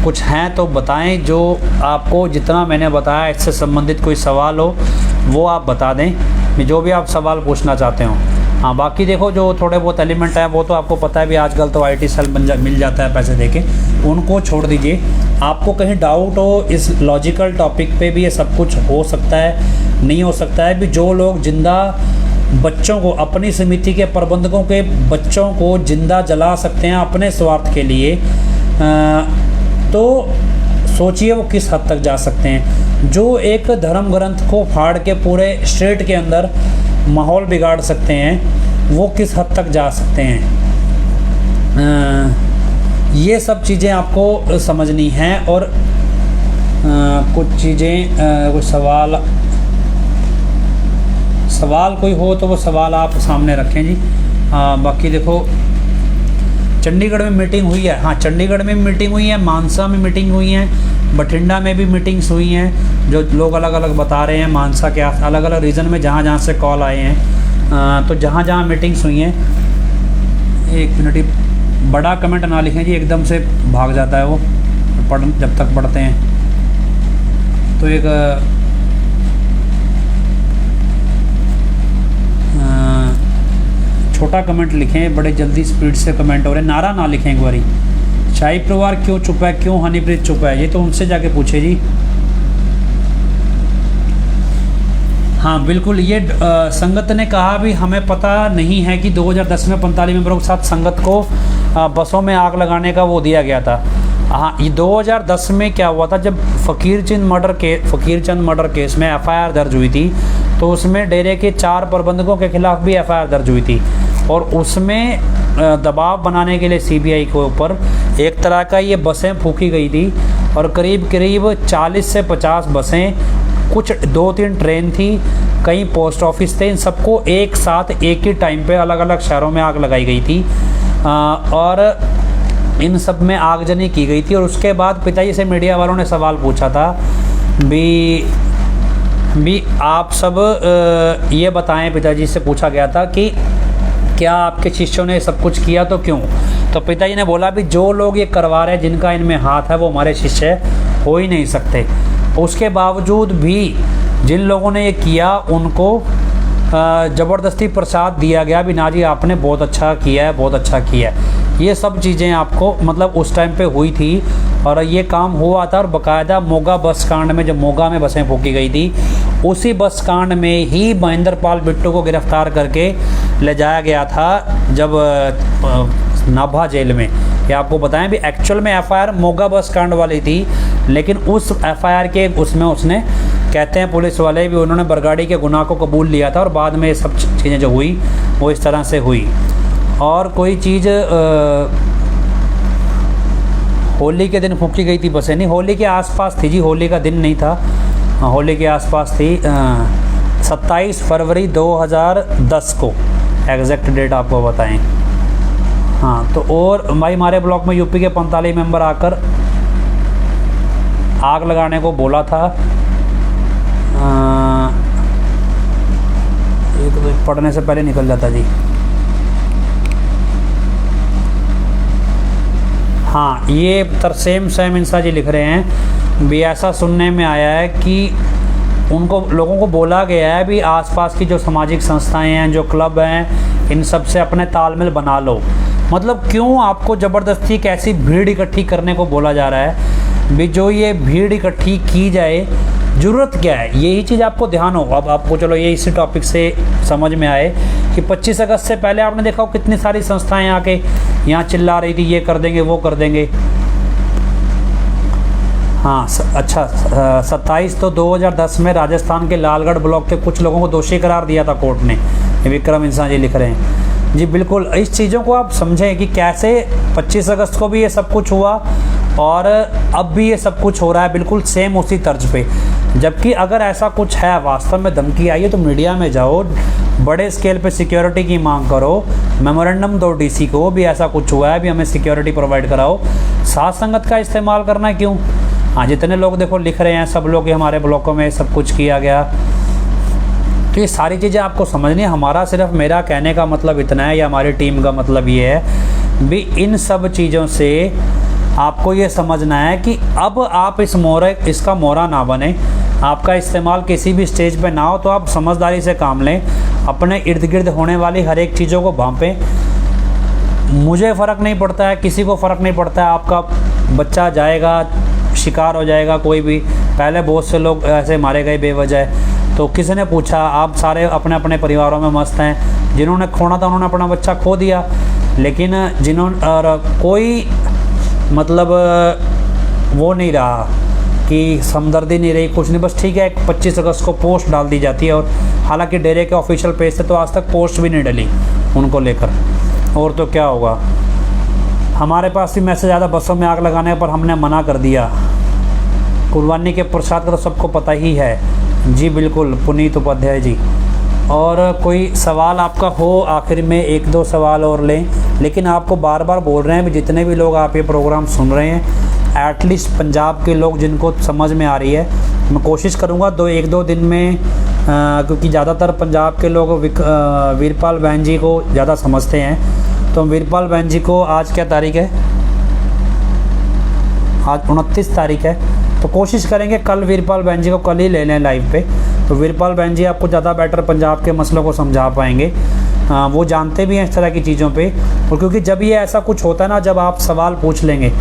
कुछ हैं तो बताएं, जो आपको जितना मैंने बताया इससे संबंधित कोई सवाल हो वो आप बता दें, जो भी आप सवाल पूछना चाहते हो। हाँ, बाकी देखो जो थोड़े बहुत एलिमेंट हैं वो तो आपको पता है भी, आजकल तो IT सेल मिल जाता है पैसे देके, उनको छोड़ दीजिए। आपको कहीं डाउट हो इस लॉजिकल टॉपिक पे भी, ये सब कुछ हो सकता है, नहीं हो सकता है भी, जो लोग जिंदा बच्चों को, अपनी समिति के प्रबंधकों के बच्चों को जिंदा जला सकते हैं अपने स्वार्थ के लिए, तो सोचिए वो किस हद तक जा सकते हैं। जो एक धर्म ग्रंथ को फाड़ के पूरे स्टेट के अंदर माहौल बिगाड़ सकते हैं, वो किस हद तक जा सकते हैं। ये सब चीज़ें आपको समझनी हैं। और कुछ चीज़ें, कुछ सवाल कोई हो तो वो सवाल आप सामने रखें जी। बाकी देखो चंडीगढ़ में मीटिंग हुई है, हाँ चंडीगढ़ में मीटिंग हुई है, मानसा में मीटिंग हुई है, बठिंडा में भी मीटिंग्स हुई हैं, जो लोग अलग अलग बता रहे हैं, मानसा के अलग अलग रीजन में जहाँ से कॉल आए हैं। तो जहाँ मीटिंग्स हुई हैं, एक मिनट, बड़ा कमेंट ना लिखें जी, एकदम से भाग जाता है वो जब तक पढ़ते हैं। तो एक छोटा कमेंट लिखें, बड़े जल्दी स्पीड से कमेंट हो रहे हैं, नारा ना लिखें एक बारी। शाही परिवार क्यों चुप है, क्यों हनीप्रीत चुप है, ये तो उनसे जाके पूछे जी। हाँ बिल्कुल, ये संगत ने कहा भी हमें पता नहीं है कि 2010 में 45 मेंबरों के साथ संगत को बसों में आग लगाने का वो दिया गया था। हाँ, ये 2010 में क्या हुआ था, जब फकीरचंद मर्डर केस में FIR दर्ज हुई थी, तो उसमें डेरे के 4 प्रबंधकों के खिलाफ भी FIR दर्ज हुई थी, और उसमें दबाव बनाने के लिए CBI के ऊपर एक तरह का ये बसें फूकी गई थी, और करीब 40 से 50 बसें, कुछ 2-3 ट्रेन थी, कई पोस्ट ऑफिस थे, इन सबको एक साथ एक ही टाइम पे अलग अलग शहरों में आग लगाई गई थी, और इन सब में आगजनी की गई थी। और उसके बाद पिताजी से मीडिया वालों ने सवाल पूछा था भी आप सब ये बताएं, पिताजी से पूछा गया था कि क्या आपके शिष्यों ने सब कुछ किया तो क्यों? तो पिताजी ने बोला भी जो लोग ये करवा रहे हैं, जिनका इनमें हाथ है, वो हमारे शिष्य हो ही नहीं सकते। उसके बावजूद भी जिन लोगों ने ये किया उनको ज़बरदस्ती प्रसाद दिया गया भी ना जी आपने बहुत अच्छा किया है, बहुत अच्छा किया है। ये सब चीज़ें आपको मतलब उस टाइम पे हुई थी और ये काम हुआ था। और बाकायदा मोगा बस कांड में, जब मोगा में बसें फूकी गई थी, उसी बस कांड में ही महेंद्र पाल बिट्टू को गिरफ्तार करके ले जाया गया था जब नाभा जेल में। ये आपको बताएं भी एक्चुअल में एफआईआर मोगा बस कांड वाली थी, लेकिन उस एफआईआर के उसमें उसने कहते हैं पुलिस वाले भी, उन्होंने बरगाड़ी के गुनाह को कबूल लिया था और बाद में ये सब चीज़ें जो हुई वो इस तरह से हुई। और कोई चीज़ होली के दिन फूकी गई थी बसें, नहीं होली के आसपास थी जी, होली का दिन नहीं था, होली के आसपास थी। 27 फरवरी 2010 को एग्जैक्ट डेट आपको बताएं। हाँ तो और भाई हमारे ब्लॉक में यूपी के 45 मेंबर आकर आग लगाने को बोला था। ये तो पढ़ने से पहले निकल जाता जी। हाँ ये तरसेम सैम इंसा जी लिख रहे हैं भी ऐसा सुनने में आया है कि उनको लोगों को बोला गया है भी आसपास की जो सामाजिक संस्थाएं हैं, जो क्लब हैं, इन सब से अपने तालमेल बना लो। मतलब क्यों आपको ज़बरदस्ती एक ऐसी भीड़ इकट्ठी करने को बोला जा रहा है भी जो ये भीड़ इकट्ठी की जाए, ज़रूरत क्या है? यही चीज़ आपको ध्यान हो। अब आपको चलो ये इसी टॉपिक से समझ में आए कि 25 अगस्त से पहले आपने देखा हो कितनी सारी संस्थाएं आके यहाँ चिल्ला रही थी ये कर देंगे वो कर देंगे। हाँ अच्छा 27 तो 2010 में राजस्थान के लालगढ़ ब्लॉक के कुछ लोगों को दोषी करार दिया था कोर्ट ने, ये विक्रम इंसान जी लिख रहे हैं जी। बिल्कुल इस चीज़ों को आप समझें कि कैसे 25 अगस्त को भी ये सब कुछ हुआ और अब भी ये सब कुछ हो रहा है बिल्कुल सेम उसी तर्ज पे। जबकि अगर ऐसा कुछ है, वास्तव में धमकी आई है, तो मीडिया में जाओ, बड़े स्केल पे सिक्योरिटी की मांग करो, मेमोरेंडम दो डीसी को भी ऐसा कुछ हुआ है भी हमें सिक्योरिटी प्रोवाइड कराओ। साथ संगत का इस्तेमाल करना क्यों? हाँ जितने लोग देखो लिख रहे हैं सब लोग हमारे ब्लॉकों में सब कुछ किया गया, तो ये सारी चीज़ें आपको समझनी है। हमारा सिर्फ मेरा कहने का मतलब इतना है या हमारी टीम का मतलब ये है भी इन सब चीज़ों से आपको ये समझना है कि अब आप इसका मोहरा ना बने, आपका इस्तेमाल किसी भी स्टेज पे ना हो, तो आप समझदारी से काम लें, अपने इर्द गिर्द होने वाली हर एक चीज़ों को भांपें। मुझे फ़र्क नहीं पड़ता है, किसी को फ़र्क नहीं पड़ता है, आपका बच्चा जाएगा शिकार हो जाएगा कोई भी। पहले बहुत से लोग ऐसे मारे गए बेवजह, तो किसी ने पूछा? आप सारे अपने अपने परिवारों में मस्त हैं, जिन्होंने खोना था उन्होंने अपना बच्चा खो दिया, लेकिन जिन्होंने कोई मतलब वो नहीं रहा कि हमदर्दी नहीं रही, कुछ नहीं, बस ठीक है 25 अगस्त को पोस्ट डाल दी जाती है। और हालांकि डेरे के ऑफिशियल पेज से तो आज तक पोस्ट भी नहीं डली उनको लेकर, और तो क्या होगा। हमारे पास भी मैसेज आया बसों में आग लगाने पर, हमने मना कर दिया। कुर्बानी के प्रसाद का तो सबको पता ही है जी। बिल्कुल पुनीत उपाध्याय जी। और कोई सवाल आपका हो आखिर में, एक दो सवाल और लें, लेकिन आपको बार बार बोल रहे हैं भी जितने भी लोग आप ये प्रोग्राम सुन रहे हैं, एटलीस्ट पंजाब के लोग जिनको समझ में आ रही है, मैं कोशिश करूँगा एक दो दिन में, क्योंकि ज़्यादातर पंजाब के लोग वीरपाल बहन जी को ज़्यादा समझते हैं, तो वीरपाल बहन जी को आज क्या तारीख है? आज 29 तारीख है, तो कोशिश करेंगे कल वीरपाल बहन जी को कल ही ले लें लाइव पे। तो वीरपाल बहन जी आपको ज़्यादा बेटर पंजाब के मसलों को समझा पाएंगे, वो जानते भी हैं इस तरह की चीज़ों पे। और क्योंकि जब ये ऐसा कुछ होता है ना, जब आप सवाल पूछ लेंगे,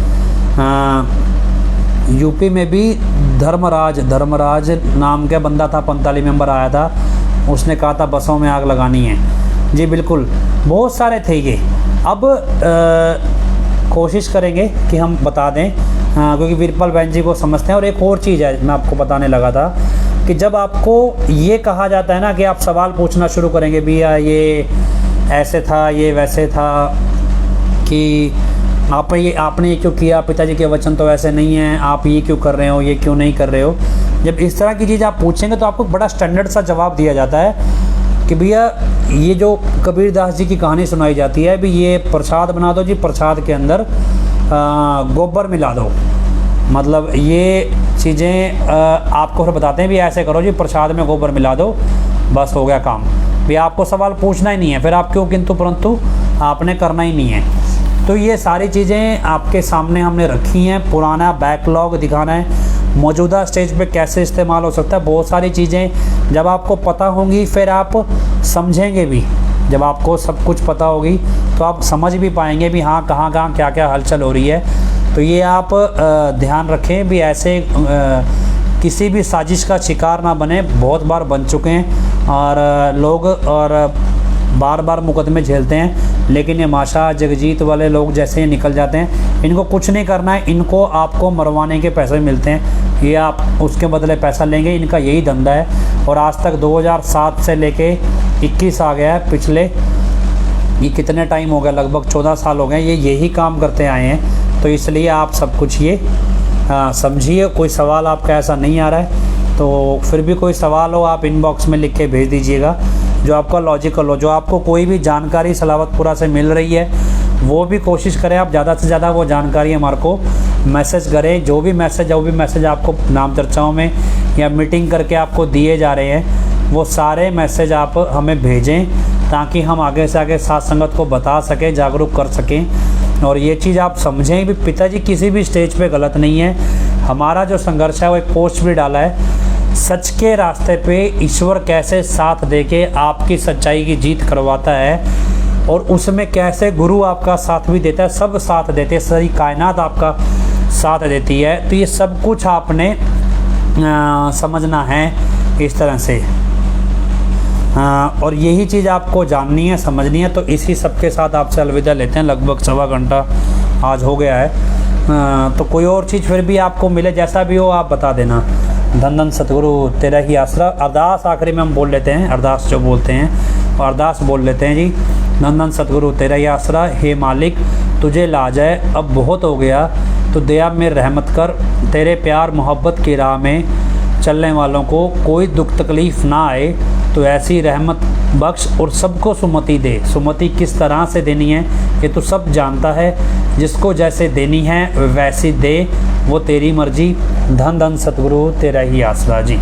यूपी में भी धर्मराज नाम का बंदा था, 45 मेंबर आया था, उसने कहा था बसों में आग लगानी है जी। बिल्कुल बहुत सारे थे ये। अब कोशिश करेंगे कि हम बता दें, क्योंकि वीरपाल बहन जी को समझते हैं। और एक और चीज़ है मैं आपको बताने लगा था कि जब आपको ये कहा जाता है ना कि आप सवाल पूछना शुरू करेंगे, भैया ये ऐसे था, ये वैसे था, कि आपने ये क्यों किया, पिताजी के वचन तो ऐसे नहीं हैं, आप ये क्यों कर रहे हो, ये क्यों नहीं कर रहे हो। जब इस तरह की चीज़ आप पूछेंगे तो आपको बड़ा स्टैंडर्ड सा जवाब दिया जाता है कि भैया ये जो कबीर दास जी की कहानी सुनाई जाती है भी, ये प्रसाद बना दो जी, प्रसाद के अंदर गोबर मिला दो, मतलब ये चीज़ें आपको फिर बताते हैं भी ऐसे करो जी, प्रसाद में गोबर मिला दो, बस हो गया काम। भी आपको सवाल पूछना ही नहीं है, फिर आप क्यों किंतु परंतु आपने करना ही नहीं है। तो ये सारी चीज़ें आपके सामने हमने रखी हैं। पुराना बैकलॉग दिखाना है, मौजूदा स्टेज पे कैसे इस्तेमाल हो सकता है। बहुत सारी चीज़ें जब आपको पता होंगी फिर आप समझेंगे भी। जब आपको सब कुछ पता होगी तो आप समझ भी पाएंगे भी हाँ कहाँ कहाँ क्या क्या हलचल हो रही है। तो ये आप ध्यान रखें भी ऐसे किसी भी साजिश का शिकार ना बने। बहुत बार बन चुके हैं और लोग और बार बार मुकदमे झेलते हैं, लेकिन ये माशा जगजीत वाले लोग जैसे ही निकल जाते हैं, इनको कुछ नहीं करना है, इनको आपको मरवाने के पैसे मिलते हैं, ये आप उसके बदले पैसा लेंगे, इनका यही धंधा है। और आज तक 2007 से लेके 21 आ गया है, पिछले ये कितने टाइम हो गया, लगभग 14 साल हो गए ये यही काम करते आए हैं। तो इसलिए आप सब कुछ ये समझिए। कोई सवाल आपका ऐसा नहीं आ रहा है तो फिर भी कोई सवाल हो आप इनबॉक्स में लिख के भेज दीजिएगा, जो आपका लॉजिकल हो। जो आपको कोई भी जानकारी सलावतपुरा से मिल रही है वो भी कोशिश करें आप ज़्यादा से ज़्यादा वो जानकारी हमारे को मैसेज करें। जो भी मैसेज आपको नाम चर्चाओं में या मीटिंग करके आपको दिए जा रहे हैं वो सारे मैसेज आप हमें भेजें, ताकि हम आगे से आगे साथ संगत को बता सकें, जागरूक कर सकें। और ये चीज़ आप समझें भी पिताजी किसी भी स्टेज पे गलत नहीं है। हमारा जो संघर्ष है वो एक पोस्ट भी डाला है, सच के रास्ते पे ईश्वर कैसे साथ देके आपकी सच्चाई की जीत करवाता है, और उसमें कैसे गुरु आपका साथ भी देता है, सब साथ देते हैं, सारी कायनात आपका साथ देती है। तो ये सब कुछ आपने समझना है इस तरह से। और यही चीज़ आपको जाननी है, समझनी है। तो इसी सब के साथ आपसे अलविदा लेते हैं। लगभग 1.25 घंटा आज हो गया है। तो कोई और चीज़ फिर भी आपको मिले, जैसा भी हो आप बता देना। धन धन सतगुरु तेरा ही आसरा। अरदास आखिरी में हम बोल लेते हैं, अरदास जो बोलते हैं और अरदास बोल लेते हैं जी। धन धन सतगुरु तेरा ही आसरा, हे मालिक तुझे लाज है अब बहुत हो गया, तो दया में रहमत कर। तेरे प्यार मोहब्बत की राह में चलने वालों को कोई दुख तकलीफ़ ना आए, तो ऐसी रहमत बख्श और सबको सुमति दे। सुमति किस तरह से देनी है ये तो सब जानता है, जिसको जैसे देनी है वैसी दे, वो तेरी मर्जी। धन धन सतगुरु तेरा ही आसरा जी।